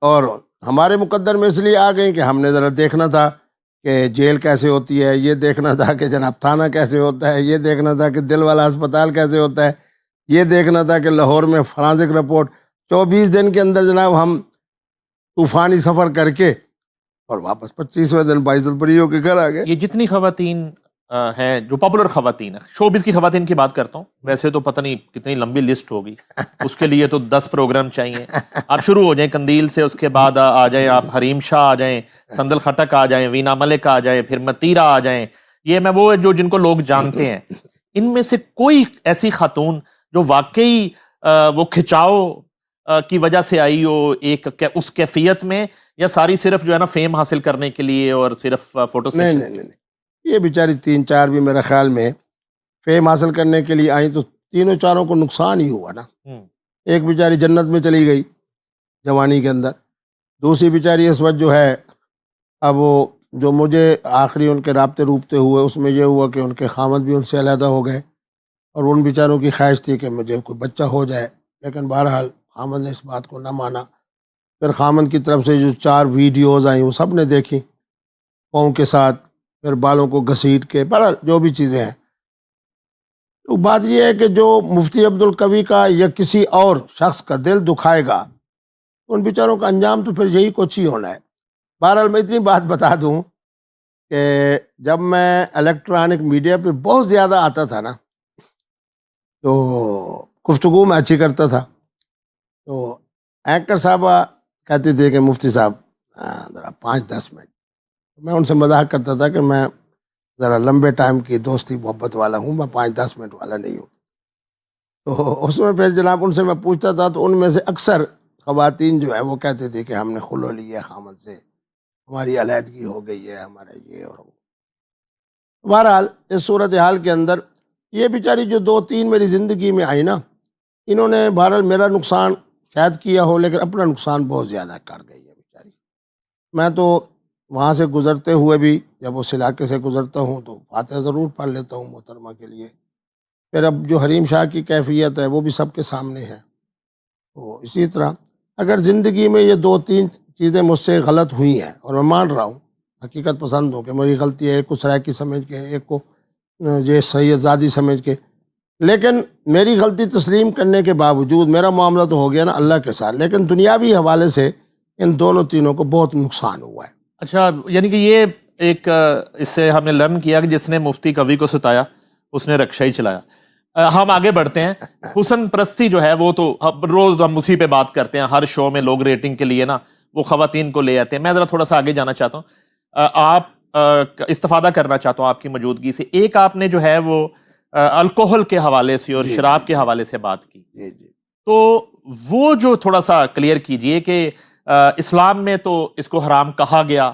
اور ہمارے مقدر میں اس لیے آ گئے کہ ہم نے ذرا دیکھنا تھا کہ جیل کیسے ہوتی ہے، یہ دیکھنا تھا کہ جناب تھانہ کیسے ہوتا ہے، یہ دیکھنا تھا کہ دل والا ہسپتال کیسے ہوتا ہے، یہ دیکھنا تھا کہ لاہور میں فرانزک رپورٹ 24 دن کے اندر جناب ہم طوفانی سفر کر کے اور واپس 25ویں دن باعزت بری ہو کے گھر آ گئے. یہ جتنی خواتین ہیں جو پاپولر خواتین ہیں، شوبز کی خواتین کی بات کرتا ہوں، ویسے تو پتہ نہیں کتنی لمبی لسٹ ہوگی، اس کے لیے تو 10 پروگرام چاہیے. آپ شروع ہو جائیں قندیل سے، اس کے بعد آ جائیں آپ حریم شاہ آ جائیں، سندل خٹک آ جائیں، وینا ملک آ جائیں، پھر متیرہ آ جائیں. یہ میں وہ جو جن کو لوگ جانتے ہیں، ان میں سے کوئی ایسی خاتون جو واقعی وہ کھچاؤ کی وجہ سے آئی ہو ایک اس کیفیت میں، یا ساری صرف جو ہے نا فیم حاصل کرنے کے لیے اور صرف فوٹو سیشن؟ نہیں، یہ بیچاری 3-4 بھی میرے خیال میں فیم حاصل کرنے کے لیے آئیں، تو تینوں چاروں کو نقصان ہی ہوا نا. ایک بیچاری جنت میں چلی گئی جوانی کے اندر، دوسری بیچاری اس وقت جو ہے، اب وہ جو مجھے آخری ان کے رابطے روبتے ہوئے اس میں یہ ہوا کہ ان کے خامد بھی ان سے علیحدہ ہو گئے، اور ان بیچاروں کی خواہش تھی کہ مجھے کوئی بچہ ہو جائے، لیکن بہرحال خامد نے اس بات کو نہ مانا. پھر خامد کی طرف سے جو 4 ویڈیوز آئیں وہ سب نے دیکھی، پاؤں کے ساتھ، پھر بالوں کو گھسیٹ کے، بہرحال جو بھی چیزیں ہیں. تو بات یہ ہے کہ جو مفتی عبدالقوی کا یا کسی اور شخص کا دل دکھائے گا، ان بیچاروں کا انجام تو پھر یہی کچھ ہی ہونا ہے. بہرحال میں اتنی بات بتا دوں کہ جب میں الیکٹرانک میڈیا پہ بہت زیادہ آتا تھا نا، تو گفتگو میں اچھی کرتا تھا، تو اینکر صاحبہ کہتی تھی کہ مفتی صاحب ذرا 5-10 منٹ. میں ان سے مذاق کرتا تھا کہ میں ذرا لمبے ٹائم کی دوستی محبت والا ہوں، میں 5-10 منٹ والا نہیں ہوں. تو اس میں پھر جناب ان سے میں پوچھتا تھا، تو ان میں سے اکثر خواتین جو ہے وہ کہتے تھے کہ ہم نے خلو لی ہے خامد سے، ہماری علیحدگی ہو گئی ہے، ہمارا یہ اور وہ. بہرحال اس صورتحال کے اندر یہ بیچاری جو 2-3 میری زندگی میں آئی نا، انہوں نے بہرحال میرا نقصان شاید کیا ہو، لیکن اپنا نقصان بہت زیادہ کر گئی ہے بیچاری. میں تو وہاں سے گزرتے ہوئے بھی جب اس علاقے سے گزرتا ہوں تو فاتحہ ضرور پڑھ لیتا ہوں محترمہ کے لیے. پھر اب جو حریم شاہ کی کیفیت ہے وہ بھی سب کے سامنے ہے. تو اسی طرح اگر زندگی میں یہ 2-3 چیزیں مجھ سے غلط ہوئی ہیں، اور میں مان رہا ہوں، حقیقت پسند ہوں کہ میری غلطی ہے، ایک کو سرائکی سمجھ کے، ایک کو یہ سید زادی سمجھ کے، لیکن میری غلطی تسلیم کرنے کے باوجود میرا معاملہ تو ہو گیا نا اللہ کے ساتھ، لیکن دنیاوی حوالے سے ان دونوں تینوں کو بہت نقصان ہوا ہے. اچھا، یعنی کہ یہ ایک اس سے ہم نے لرن کیا کہ جس نے مفتی قوی کو ستایا اس نے رکشہ ہی چلایا. ہم آگے بڑھتے ہیں. حسن پرستی جو ہے وہ تو روز ہم اسی پہ بات کرتے ہیں، ہر شو میں لوگ ریٹنگ کے لیے نا وہ خواتین کو لے آتے ہیں. میں ذرا تھوڑا سا آگے جانا چاہتا ہوں، آپ استفادہ کرنا چاہتا ہوں آپ کی موجودگی سے. ایک آپ نے جو ہے وہ الکوہل کے حوالے سے اور شراب کے حوالے سے بات کی، تو وہ جو تھوڑا سا کلیئر کیجئے کہ اسلام میں تو اس کو حرام کہا گیا،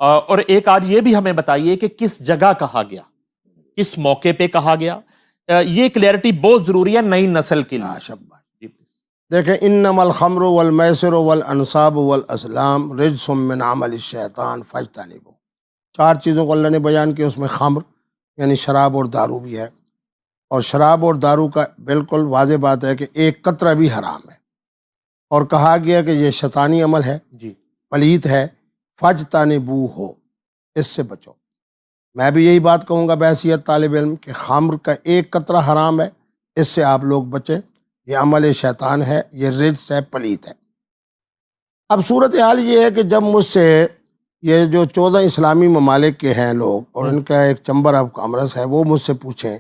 اور ایک آج یہ بھی ہمیں بتائیے کہ کس جگہ کہا گیا، کس موقع پہ کہا گیا. یہ کلیئرٹی بہت ضروری ہے نئی نسل کے لیے. دیکھیں، انما الخمر والمیسر والانصاب والازلام رجس من عمل الشیطان فاجتنبوہ. 4 چیزوں کو اللہ نے بیان کیا، اس میں خمر یعنی شراب اور دارو بھی ہے، اور شراب اور دارو کا بالکل واضح بات ہے کہ ایک قطرہ بھی حرام ہے، اور کہا گیا کہ یہ شیطانی عمل ہے، جی، پلیت ہے، فجتنبوہ ہو، اس سے بچو۔ میں بھی یہی بات کہوں گا بحیثیت طالب علم کہ خمر کا ایک قطرہ حرام ہے، اس سے آپ لوگ بچیں، یہ عمل شیطان ہے، یہ رجس ہے، پلیت ہے۔ اب صورتحال یہ ہے کہ جب مجھ سے یہ جو 14 اسلامی ممالک کے ہیں لوگ اور ان کا ایک چیمبر آف کامرس ہے، وہ مجھ سے پوچھیں،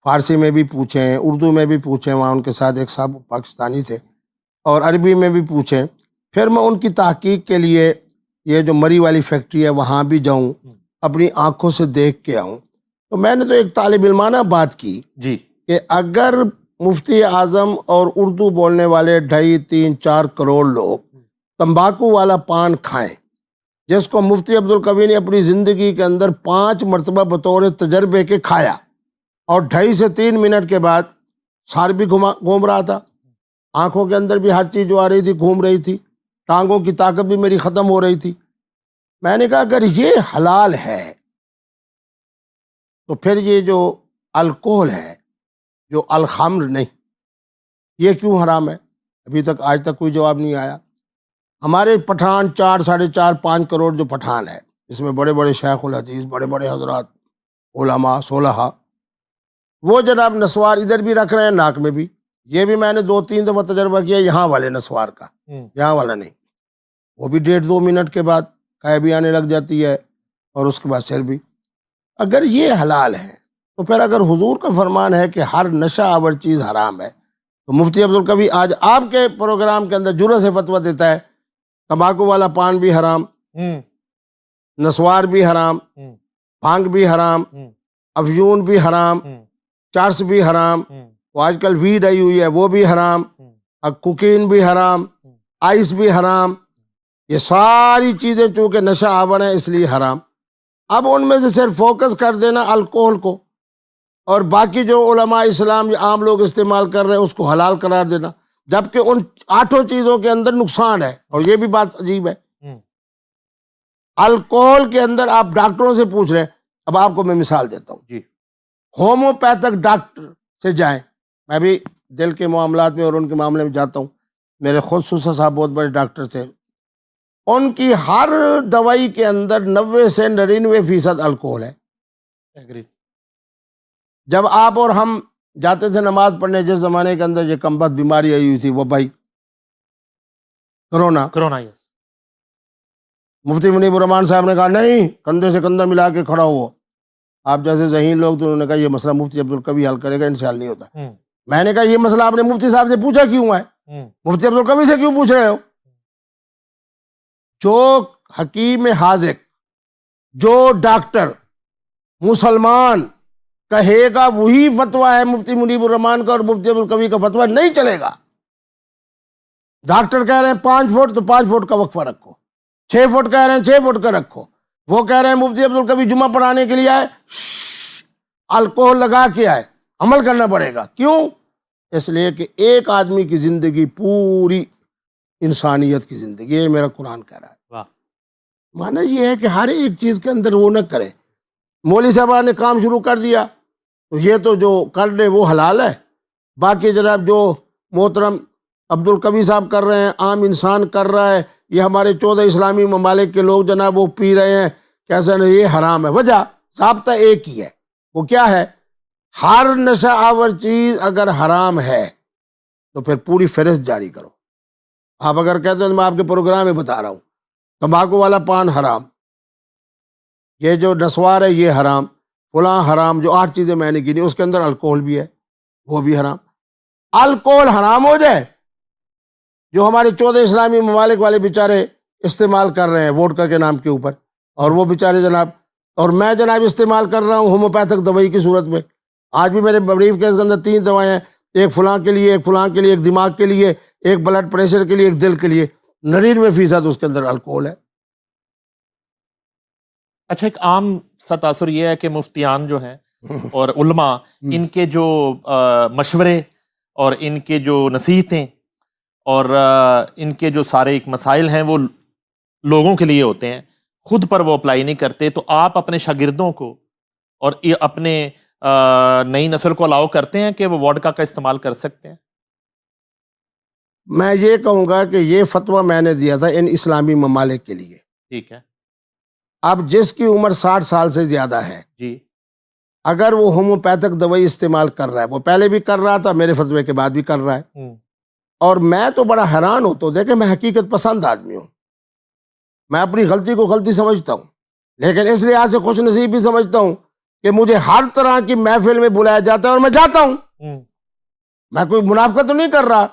فارسی میں بھی پوچھیں، اردو میں بھی پوچھیں، وہاں ان کے ساتھ ایک صاحب پاکستانی تھے، اور عربی میں بھی پوچھیں، پھر میں ان کی تحقیق کے لیے یہ جو مری والی فیکٹری ہے وہاں بھی جاؤں، اپنی آنکھوں سے دیکھ کے آؤں، تو میں نے تو ایک طالب علمانہ بات کی جی کہ اگر مفتی اعظم اور اردو بولنے والے 2.5 3 4 کروڑ لوگ تمباکو والا پان کھائیں، جس کو مفتی عبدالقوی نے اپنی زندگی کے اندر 5 مرتبہ بطور تجربے کے کھایا، اور 2.5 سے 3 منٹ کے بعد سار بھی گھوم رہا تھا، آنکھوں کے اندر بھی ہر چیز جو آ رہی تھی گھوم رہی تھی، ٹانگوں کی طاقت بھی میری ختم ہو رہی تھی، میں نے کہا اگر یہ حلال ہے تو پھر یہ جو الکحل ہے، جو الخمر نہیں، یہ کیوں حرام ہے؟ ابھی تک آج تک کوئی جواب نہیں آیا۔ ہمارے پٹھان 4 ساڑھے 4 5 کروڑ جو پٹھان ہے، اس میں بڑے بڑے شیخ الحدیث، بڑے بڑے حضرات، علماء، صلحاء، وہ جناب نسوار ادھر بھی رکھ رہے ہیں، ناک میں بھی۔ یہ بھی میں نے 2 3 دفعہ تجربہ کیا یہاں والے نسوار کا، یہاں والا نہیں، وہ بھی 1.5 2 منٹ کے بعد قے بھی آنے لگ جاتی ہے، اور اس کے بعد سر بھی۔ اگر یہ حلال ہے تو پھر اگر حضور کا فرمان ہے کہ ہر نشہ آور چیز حرام ہے، تو مفتی عبدالقوی آج آپ کے پروگرام کے اندر جرأت سے فتویٰ دیتا ہے تمباکو والا پان بھی حرام، نسوار بھی حرام، بھانگ بھی حرام، افیون بھی حرام، چرس بھی حرام، وہ آج کل ویڈ آئی ہوئی ہے وہ بھی حرام، کوکین بھی حرام، آئس بھی حرام، یہ ساری چیزیں چونکہ نشہ آور ہیں اس لیے حرام۔ اب ان میں سے صرف فوکس کر دینا الکحل کو، اور باقی جو علماء اسلام یا عام لوگ استعمال کر رہے ہیں اس کو حلال قرار دینا، جبکہ ان 8 چیزوں کے اندر نقصان ہے۔ اور یہ بھی بات عجیب ہے، الکحل کے اندر آپ ڈاکٹروں سے پوچھ رہے ہیں، اب آپ کو میں مثال دیتا ہوں جی ہومیوپیتھک ڈاکٹر سے جائیں، میں بھی دل کے معاملات میں اور ان کے معاملے میں جاتا ہوں، میرے خود سوسا صاحب بہت بڑے ڈاکٹر تھے، ان کی ہر دوائی کے اندر 90 سے 99% الکحل ہے۔ جب آپ اور ہم جاتے تھے نماز پڑھنے، جس زمانے کے اندر یہ کمبخت بیماری آئی ہوئی تھی، وبائی کرونا، یس، مفتی منیب الرحمان صاحب نے کہا نہیں، کندھے سے کندھا ملا کے کھڑا ہو۔ آپ جیسے ذہین لوگ تو انہوں نے کہا یہ مسئلہ مفتی عبدالقوی حل کرے گا، ان سے حل نہیں ہوتا۔ میں نے کہا یہ مسئلہ آپ نے مفتی صاحب سے پوچھا کیوں ہے؟ مفتی عبدالقوی سے کیوں پوچھ رہے ہو؟ جو حکیم حاذق، جو ڈاکٹر مسلمان کہے گا وہی فتویٰ ہے مفتی منیب الرحمان کا، اور مفتی عبدالقوی کا فتویٰ نہیں چلے گا۔ ڈاکٹر کہہ رہے ہیں 5 فٹ تو 5 فٹ کا وقفہ رکھو، 6 فٹ کہہ رہے ہیں 6 فٹ کا رکھو، وہ کہہ رہے ہیں مفتی عبدالقوی جمعہ پڑھانے کے لیے آئے، الکحل لگا کے آئے، عمل کرنا پڑے گا۔ کیوں؟ اس لیے کہ ایک آدمی کی زندگی پوری انسانیت کی زندگی، یہ میرا قرآن کہہ رہا ہے۔ معنی یہ ہے کہ ہر ایک چیز کے اندر وہ نہ کرے۔ مولوی صاحبہ نے کام شروع کر دیا تو یہ تو جو کر لے وہ حلال ہے، باقی جناب جو محترم عبدالقوی صاحب کر رہے ہیں، عام انسان کر رہا ہے، یہ ہمارے 14 اسلامی ممالک کے لوگ جناب وہ پی رہے ہیں، کیسا نہیں، یہ حرام ہے۔ وجہ ضابطہ ایک ہی ہے، وہ کیا ہے؟ ہر نشہ آور چیز اگر حرام ہے تو پھر پوری فہرست جاری کرو۔ آپ اگر کہتے ہیں میں آپ کے پروگرام میں بتا رہا ہوں، تمباکو والا پان حرام، یہ جو نسوار ہے یہ حرام، فلاں حرام، جو 8 چیزیں میں نے گنی اس کے اندر الکحل بھی ہے، وہ بھی حرام۔ الکحل حرام ہو جائے، جو ہمارے 14 اسلامی ممالک والے بیچارے استعمال کر رہے ہیں ووڈکا کے نام کے اوپر، اور وہ بیچارے جناب، اور میں جناب استعمال کر رہا ہوں ہومیوپیتھک دوائی کی صورت میں۔ آج بھی میرے بریف کیس کے اندر 3 دوائیں ہیں، ایک فلاں کے لیے، ایک فلاں کے لیے، ایک دماغ کے لیے، ایک بلڈ پریشر کے لیے، ایک دل کے لیے، 99% اس کے اندر الکحل ہے۔ اچھا، ایک عام سا تاثر یہ ہے کہ مفتیان جو ہیں اور علماء، ان کے جو مشورے اور ان کے جو نصیحتیں اور ان کے جو سارے ایک مسائل ہیں وہ لوگوں کے لیے ہوتے ہیں، خود پر وہ اپلائی نہیں کرتے، تو آپ اپنے شاگردوں کو اور اپنے نئی نسل کو الاؤ کرتے ہیں کہ وہ ووڈکا کا استعمال کر سکتے ہیں؟ میں یہ کہوں گا کہ یہ فتویٰ میں نے دیا تھا ان اسلامی ممالک کے لیے، ٹھیک ہے اب جس کی عمر 60 سال سے زیادہ ہے، جی اگر وہ ہومیوپیتھک دوائی استعمال کر رہا ہے، وہ پہلے بھی کر رہا تھا، میرے فتوے کے بعد بھی کر رہا ہے، اور میں تو بڑا حیران ہوتا ہوں، دیکھیں میں حقیقت پسند آدمی ہوں، میں اپنی غلطی کو غلطی سمجھتا ہوں، لیکن اس لحاظ سے خوش نصیب بھی سمجھتا ہوں کہ مجھے ہر طرح کی محفل میں بلایا جاتا ہے اور میں جاتا ہوں، میں کوئی منافقت تو نہیں کر رہا۔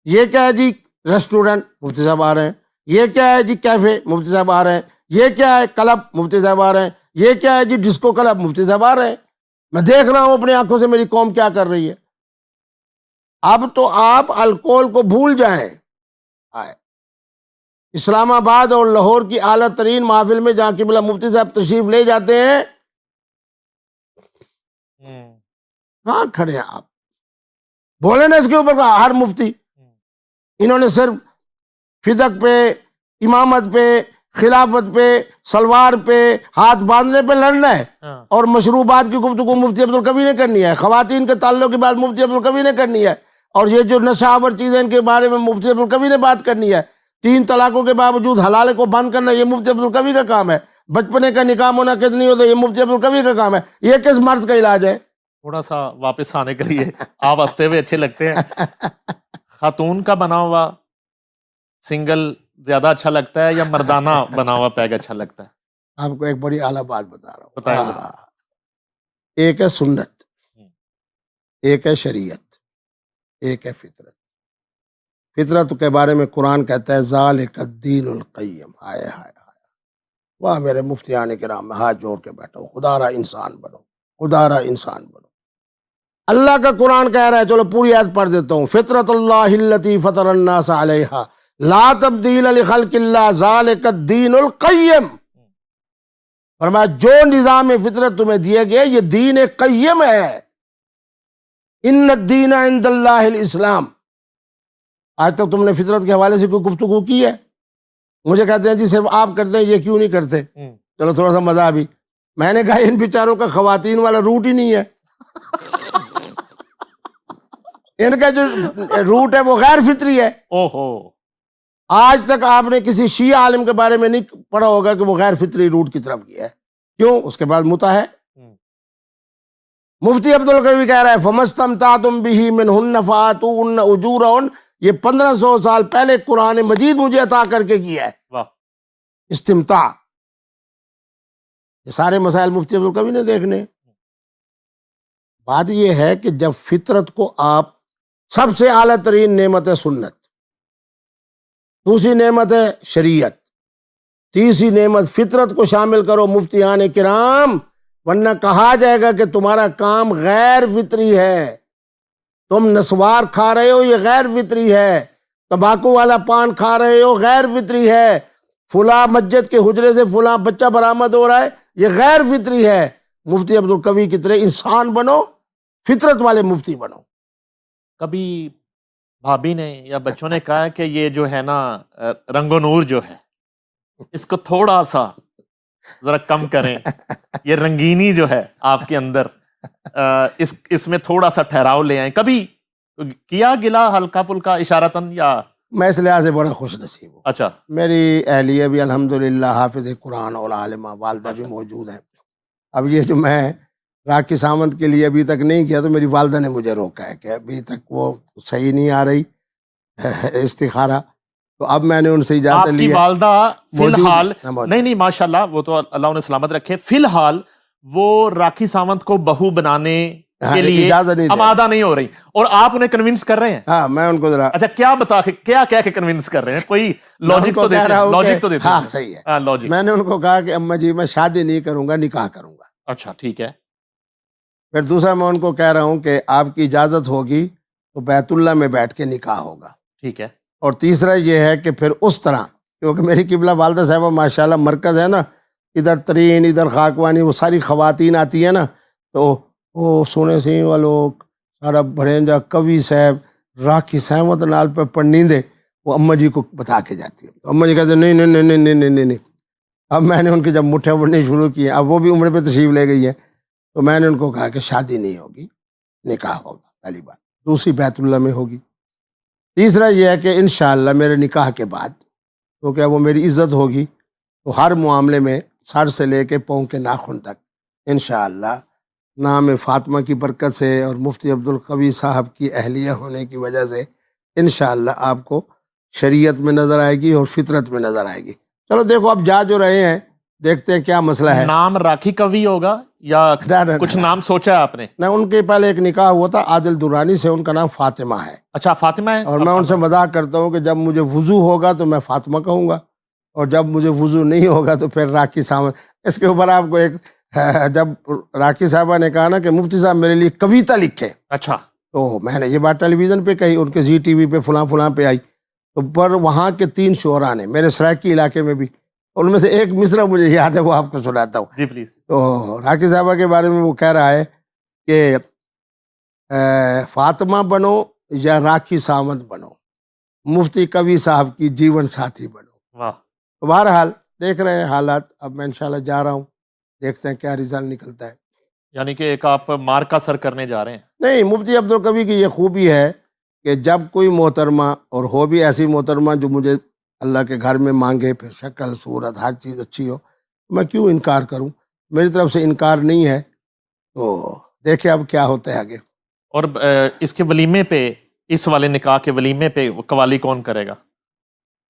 یہ کیا ہے جی ریسٹورنٹ، مفتی صاحب آ رہے ہیں، یہ کیا ہے جی کیفے، مفتی صاحب آ رہے ہیں، یہ کیا ہے کلب، مفتی صاحب آ رہے ہیں، یہ کیا ہے جی ڈسکو کلب، مفتی صاحب آ رہے ہیں، میں دیکھ رہا ہوں اپنی آنکھوں سے میری قوم کیا کر رہی ہے۔ اب تو آپ الکوہل کو بھول جائیں، اسلام آباد اور لاہور کی اعلیٰ ترین محفل میں جہاں قبلہ مفتی صاحب تشریف لے جاتے ہیں، کہاں کھڑے ہیں آپ؟ بولے نا اس کے اوپر ہر مفتی، انہوں نے صرف فدق پہ، امامت پہ، خلافت پہ، سلوار پہ، ہاتھ باندھنے پہ لڑنا ہے، اور مشروبات کی گفتگو مفتی عبدالقوی نے کرنی ہے، خواتین کے تعلق کی بات مفتی عبدالقوی نے کرنی ہے، اور یہ جو نشہ آور چیزیں ان کے بارے میں مفتی عبدالقوی نے بات کرنی ہے، 3 طلاقوں کے باوجود حلال کو بند کرنا یہ مفتی عبدالقوی کا کام ہے، بچپنے کا نکاح منعقد نہیں ہوتا یہ مفتی عبدالقوی کا کام ہے، یہ کس مرض کا علاج ہے؟ تھوڑا سا واپس آنے کے لیے آپ ہنستے ہوئے اچھے لگتے ہیں، خاتون کا بنا ہوا سنگل زیادہ اچھا لگتا ہے یا مردانہ بنا ہوا پیگ اچھا لگتا ہے؟ آپ کو ایک بڑی اعلیٰ بات بتا رہا ہوں، بتائیں ذرا۔ ایک ہے سنت، ایک ہے شریعت، ایک ہے فطرت۔ فطرت کے بارے میں قرآن کہتا ہے ذالک الدین القیم، ہائے ہائے ہائے، واہ میرے مفتیان کرام، میں ہاتھ جوڑ کے بیٹھا ہوں، خدا را انسان بنو، خدا را انسان بنو۔ اللہ کا قرآن کہہ رہا ہے، چلو پوری آیت پڑھ دیتا ہوں، فطرت اللہ التی فطر الناس علیہا لا تبدیل لخلق اللہ ذالک الدین القیم۔ فرمایا جو نظام فطرت تمہیں دیا گیا یہ دین قیم ہے، ان الدین عند اللہ الاسلام۔ آج تک تم نے فطرت کے حوالے سے کوئی گفتگو کی ہے؟ مجھے کہتے ہیں جی صرف آپ کرتے ہیں، یہ کیوں نہیں کرتے؟ چلو تھوڑا سا مزہ بھی، میں نے کہا ان بیچاروں کا خواتین والا روٹ ہی نہیں ہے، ان کا جو روٹ ہے وہ غیر فطری ہے۔ اوہو، آج تک آپ نے کسی شیعہ عالم کے بارے میں نہیں پڑھا ہوگا کہ وہ غیر فطری روٹ کی طرف گیا ہے، کیوں؟ اس کے بعد متع ہے۔ مفتی عبدالقوی کہہ رہا ہے فَمَسْتَمْتَعْتُمْ بِهِ مِنْهُنَّ فَآتُوهُنَّ أُجُورَهُنَّ، یہ 1500 سال پہلے قرآن مجید مجھے عطا کر کے کیا ہے، واہ، استمتاع۔ یہ سارے مسائل مفتی عبدالقوی نے دیکھنے۔ بات یہ ہے کہ جب فطرت کو آپ، سب سے اعلیٰ ترین نعمت ہے سنت، دوسری نعمت ہے شریعت، تیسری نعمت فطرت کو شامل کرو مفتیان کرام، ورنہ کہا جائے گا کہ تمہارا کام غیر فطری ہے، تم نسوار کھا رہے ہو یہ غیر فطری ہے، تمباکو والا پان کھا رہے ہو غیر فطری ہے، فلاں مسجد کے حجرے سے فلاں بچہ برآمد ہو رہا ہے یہ غیر فطری ہے۔ مفتی عبدالقوی کی طرح انسان بنو، فطرت والے مفتی بنو۔ کبھی بھابھی نے یا بچوں نے کہا کہ یہ جو ہے نا رنگ و نور جو ہے اس کو تھوڑا سا ذرا کم کریں، یہ رنگینی جو ہے آپ کے اندر اس میں تھوڑا سا ٹھہراؤ لے آئیں، کبھی کیا گلا ہلکا پلکا اشارتاً یا؟ میں اس لحاظ سے بڑا خوش نصیب ہوں، اچھا، میری اہلیہ بھی الحمدللہ حافظ قرآن اور عالمہ، والدہ بھی موجود ہیں۔ اب یہ جو میں راکھی ساونت کے لیے ابھی تک نہیں کیا تو میری والدہ نے مجھے روکا ہے کہ ابھی تک وہ صحیح نہیں آ رہی استخارہ، تو اب میں نے ان سے اجازت آپ لی کی ہے۔ والدہ فی الحال موجود۔ نہیں ماشاءاللہ، وہ تو اللہ انہیں سلامت رکھے، فی الحال وہ راکھی ساونت کو بہو بنانے کے لیے اجازت نہیں دے آمادہ نہیں ہو رہی، اور آپ انہیں کنونس کر رہے ہیں؟ ہاں میں ان کو ذرا اچھا، کیا کہہ کے کنونس کر رہے ہیں؟ کوئی لاجک تو دیتے ہیں، لاجک تو دیتے ہیں۔ ہاں صحیح ہے، ہاں لاجک۔ میں نے ان کو کہا کہ اماں جی میں شادی نہیں کروں گا، نکاح کروں گا۔ اچھا ٹھیک ہے۔ پھر دوسرا میں ان کو کہہ رہا ہوں کہ آپ کی اجازت ہوگی تو بیت اللہ میں بیٹھ کے نکاح ہوگا، ٹھیک ہے۔ اور تیسرا یہ ہے کہ پھر اس طرح، کیونکہ میری قبلہ والدہ صاحبہ ماشاءاللہ مرکز ہے نا، ادھر ترین ادھر خاکوانی، وہ ساری خواتین آتی ہیں نا، تو وہ سونے سی والوں سارا بھرینجا کوی صاحب راکھی سہمت نال پہ پڑھنی دے، وہ اماں جی کو بتا کے جاتی ہے، تو اماں جی کہتے ہیں نہیں نہیں نہیں نہیں نہیں نہیں نہیں۔ اب میں نے ان کی جب مٹھے پڑھنی شروع کی ہیں، اب وہ بھی عمرے پہ تشریف لے گئی ہے، تو میں نے ان کو کہا کہ شادی نہیں ہوگی، نکاح ہوگا، پہلی بات، دوسری بیت اللہ میں ہوگی، تیسرا یہ ہے کہ انشاءاللہ میرے نکاح کے بعد، کیونکہ وہ میری عزت ہوگی، تو ہر معاملے میں سر سے لے کے پاؤں کے ناخن تک انشاءاللہ نام فاطمہ کی برکت سے اور مفتی عبدالقوی صاحب کی اہلیہ ہونے کی وجہ سے انشاءاللہ آپ کو شریعت میں نظر آئے گی اور فطرت میں نظر آئے گی۔ چلو دیکھو اب جا جو رہے ہیں، دیکھتے ہیں کیا مسئلہ ہے۔ نام راکھی کوی ہوگا یا کچھ نام سوچا ہے آپ نے؟ نہ، ان کے پہلے ایک نکاح ہوا تھا عادل درانی سے، ان کا نام فاطمہ ہے۔ اچھا فاطمہ ہے۔ اور میں ان سے مذاق کرتا ہوں کہ جب مجھے وضو ہوگا تو میں فاطمہ کہوں گا، اور جب مجھے وضو نہیں ہوگا تو پھر راکھی سامت۔ اس کے اوپر آپ کو ایک، جب راکھی صاحبہ نے کہا نا کہ مفتی صاحب میرے لیے کویتا لکھے، اچھا، تو میں نے یہ بات ٹیلی ویژن پہ کہی، ان کے زی ٹی وی پہ فلاں فلاں پہ آئی، تو پر وہاں کے 3 شعراء نے، میرے سرائکی علاقے میں بھی، ان میں سے ایک مصرع مجھے یاد ہے، وہ آپ کو سناتا ہوں۔ جی پلیز۔ تو راکھی صاحبہ کے بارے میں وہ کہہ رہا ہے کہ فاطمہ بنو یا راکھی سامت بنو، مفتی کوی صاحب کی جیون ساتھی بنو۔ واہ۔ تو بہرحال دیکھ رہے ہیں حالات، اب میں انشاءاللہ جا رہا ہوں، دیکھتے ہیں کیا رزلٹ نکلتا ہے۔ یعنی کہ ایک آپ مار کا سر کرنے جا رہے ہیں؟ نہیں، مفتی عبدالقوی کی یہ خوبی ہے کہ جب کوئی محترمہ، اور ہو بھی ایسی محترمہ جو مجھے اللہ کے گھر میں مانگے، پھر شکل صورت ہر چیز اچھی ہو، میں کیوں انکار کروں؟ میری طرف سے انکار نہیں ہے، تو دیکھیں اب کیا ہوتا ہے آگے۔ اور اس کے ولیمے پہ، اس والے نکاح کے ولیمے پہ قوالی کون کرے گا؟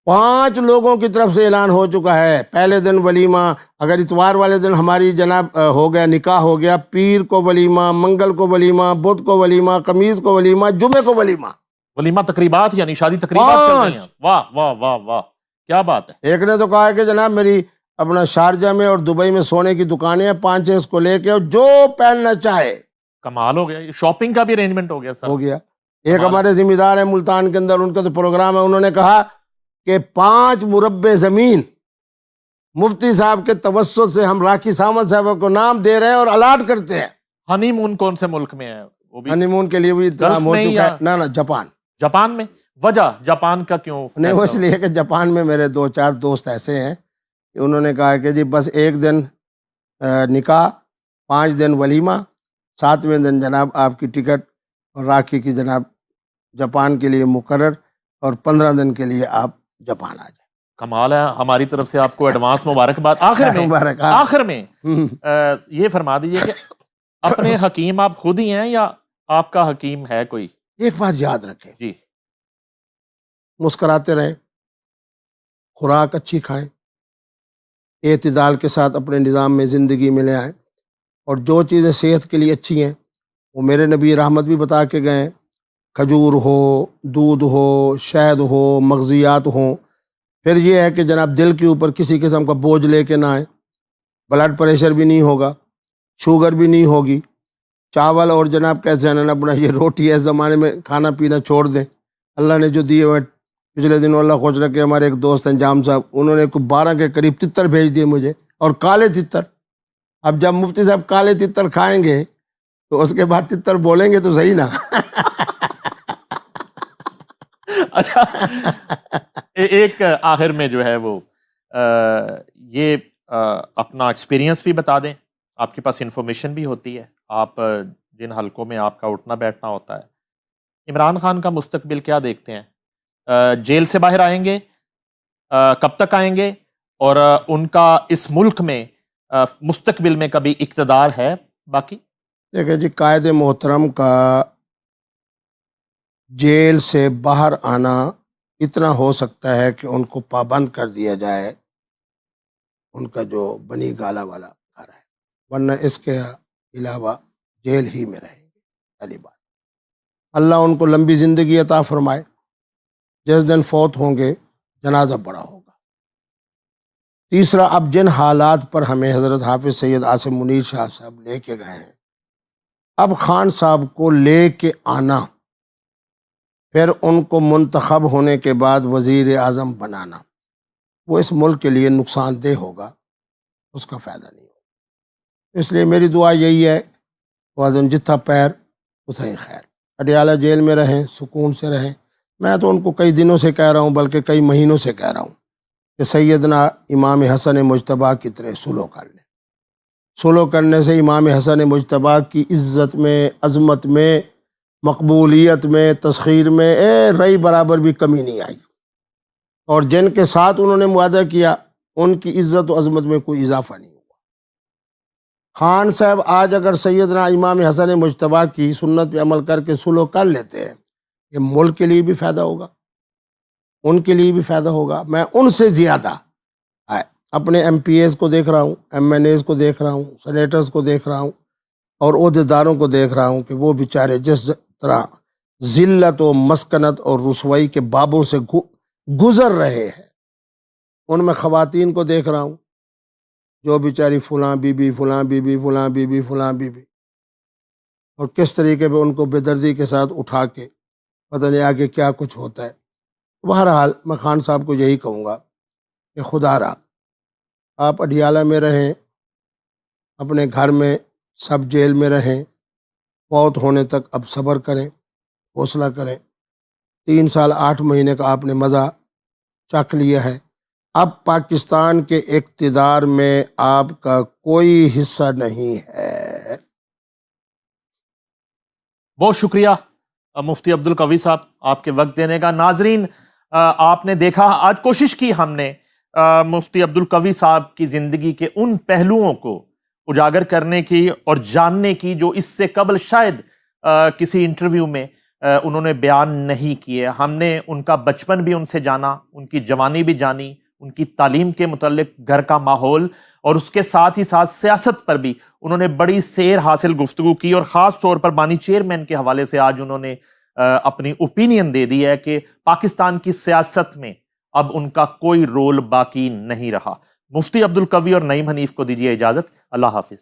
5 لوگوں کی طرف سے اعلان ہو چکا ہے۔ پہلے دن ولیمہ، اگر اتوار والے دن ہماری جناب ہو گیا، نکاح ہو گیا، پیر کو ولیمہ، منگل کو ولیمہ، بدھ کو ولیمہ، خمیس کو ولیمہ، جمعے کو ولیمہ۔ ولیمہ تقریبات، یعنی شادی تقریبات چل رہی ہیں۔ واہ واہ واہ واہ، کیا بات ہے۔ ایک نے تو کہا ہے کہ جناب میری اپنا شارجہ میں اور دبئی میں سونے کی دکانیں ہیں، 5 اس کو لے کے جو پہننا چاہے۔ کمال ہو گیا، شاپنگ کا بھی ارینجمنٹ ہو گیا سر۔ ہو گیا۔ ایک ہمارے ذمہ دار ہیں ملتان کے اندر، ان کا تو پروگرام ہے، انہوں نے کہا کہ 5 مربع زمین مفتی صاحب کے توسط سے ہم راکھی سامت صاحب کو نام دے رہے ہیں اور الاٹ کرتے ہیں۔ ہنی مون کون سے ملک میں ہے؟ وہ بھی ہنی مون کے لیے بھی انتظام ہو چکا ہے۔ نہ جاپان۔ جاپان میں؟ وجہ جاپان کا کیوں؟ نہیں، وہ اس لیے کہ جاپان میں میرے 2-4 دوست ایسے ہیں کہ انہوں نے کہا کہ جی بس 1 دن نکاح، 5 دن ولیمہ، 7ویں دن جناب آپ کی ٹکٹ اور راکھی کی جناب جاپان کے لیے مقرر، اور 15 دن کے لیے آپ جاپان آ جائیں۔ کمال ہے، ہماری طرف سے آپ کو ایڈوانس مبارکباد۔ آخر میں یہ فرما دیجئے کہ اپنے حکیم آپ خود ہی ہیں یا آپ کا حکیم ہے کوئی؟ ایک بات یاد رکھیں جی، مسکراتے رہیں، خوراک اچھی کھائیں، اعتدال کے ساتھ اپنے نظام میں زندگی میں لے آئیں، اور جو چیزیں صحت کے لیے اچھی ہیں وہ میرے نبی رحمت بھی بتا کے گئے ہیں، کھجور ہو، دودھ ہو، شہد ہو، مغزیات ہوں۔ پھر یہ ہے کہ جناب دل کے اوپر کسی قسم کا بوجھ لے کے نہ آئیں، بلڈ پریشر بھی نہیں ہوگا، شوگر بھی نہیں ہوگی، چاول اور جناب کیسے ہیں اپنا یہ روٹی اس زمانے میں کھانا پینا چھوڑ دیں۔ اللہ نے جو دیے ہوئے، پچھلے دنوں اللہ خوش رکھے ہمارے ایک دوست ہیں جام صاحب، انہوں نے 12 کے قریب تتر بھیج دیے مجھے، اور کالے تتر۔ اب جب مفتی صاحب کالے تتر کھائیں گے تو اس کے بعد تتر بولیں گے تو صحیح نا۔ اچھا، ایک آخر میں جو ہے وہ یہ اپنا ایکسپیرینس بھی بتا دیں، آپ کے پاس انفارمیشن بھی ہوتی ہے، آپ جن حلقوں میں آپ کا اٹھنا بیٹھنا ہوتا ہے۔ عمران خان کا مستقبل کیا دیکھتے ہیں؟ جیل سے باہر آئیں گے؟ کب تک آئیں گے؟ اور ان کا اس ملک میں مستقبل میں کبھی اقتدار ہے باقی؟ دیکھیں جی، قائد محترم کا جیل سے باہر آنا اتنا ہو سکتا ہے کہ ان کو پابند کر دیا جائے ان کا جو بنی گالا والا گھر ہے، ورنہ اس کے علاوہ جیل ہی میں رہیں گے۔ پہلی بات، اللہ ان کو لمبی زندگی عطا فرمائے، جس دن فوت ہوں گے جنازہ بڑا ہوگا۔ تیسرا، اب جن حالات پر ہمیں حضرت حافظ سید عاصم منیر شاہ صاحب لے کے گئے ہیں، اب خان صاحب کو لے کے آنا، پھر ان کو منتخب ہونے کے بعد وزیر اعظم بنانا، وہ اس ملک کے لیے نقصان دہ ہوگا، اس کا فائدہ نہیں ہوگا۔ اس لیے میری دعا یہی ہے، وادن جتھا پیر اتھائی خیر، اڈیالہ جیل میں رہیں، سکون سے رہیں۔ میں تو ان کو کئی دنوں سے کہہ رہا ہوں، بلکہ کئی مہینوں سے کہہ رہا ہوں کہ سیدنا امام حسن مجتبیٰ کی طرح سلو کر لیں۔ سلو کرنے سے امام حسن مجتبیٰ کی عزت میں، عظمت میں، مقبولیت میں، تسخیر میں رئی برابر بھی کمی نہیں آئی۔ اور جن کے ساتھ انہوں نے معاہدہ کیا ان کی عزت و عظمت میں کوئی اضافہ نہیں ہوا۔ خان صاحب آج اگر سیدنا امام حسن مجتبیٰ کی سنت پہ عمل کر کے سلوک کر لیتے ہیں، یہ ملک کے لیے بھی فائدہ ہوگا، ان کے لیے بھی فائدہ ہوگا۔ میں ان سے زیادہ اپنے ایم پی ایز کو دیکھ رہا ہوں، ایم این ایز کو دیکھ رہا ہوں، سینیٹرز کو دیکھ رہا ہوں، اور عہدیداروں کو دیکھ رہا ہوں کہ وہ بیچارے جس طرح ذلت و مسکنت اور رسوائی کے بابوں سے گزر رہے ہیں، ان میں خواتین کو دیکھ رہا ہوں جو بیچاری فلاں بی بی فلاں بی بی فلاں بی بی فلاں بی بی، اور کس طریقے پہ ان کو بے دردی کے ساتھ اٹھا کے پتہ نہیں آگے کیا کچھ ہوتا ہے۔ بہرحال میں خان صاحب کو یہی کہوں گا کہ خدا را آپ اڈیالہ میں رہیں، اپنے گھر میں، سب جیل میں رہیں، فوت ہونے تک اب صبر کریں، حوصلہ کریں۔ 3 سال 8 مہینے کا آپ نے مزہ چکھ لیا ہے، اب پاکستان کے اقتدار میں آپ کا کوئی حصہ نہیں ہے۔ بہت شکریہ مفتی عبدالقوی صاحب آپ کے وقت دینے کا۔ ناظرین آپ نے دیکھا، آج کوشش کی ہم نے مفتی عبدالقوی صاحب کی زندگی کے ان پہلوؤں کو اجاگر کرنے کی اور جاننے کی جو اس سے قبل شاید کسی انٹرویو میں انہوں نے بیان نہیں کیے۔ ہم نے ان کا بچپن بھی ان سے جانا، ان کی جوانی بھی جانی، ان کی تعلیم کے متعلق، گھر کا ماحول، اور اس کے ساتھ ہی ساتھ سیاست پر بھی انہوں نے بڑی سیر حاصل گفتگو کی، اور خاص طور پر بانی چیئرمین کے حوالے سے آج انہوں نے اپنی اوپینین دے دی ہے کہ پاکستان کی سیاست میں اب ان کا کوئی رول باقی نہیں رہا۔ مفتی عبدالقوی اور نعیم حنیف کو دیجیے اجازت، اللہ حافظ۔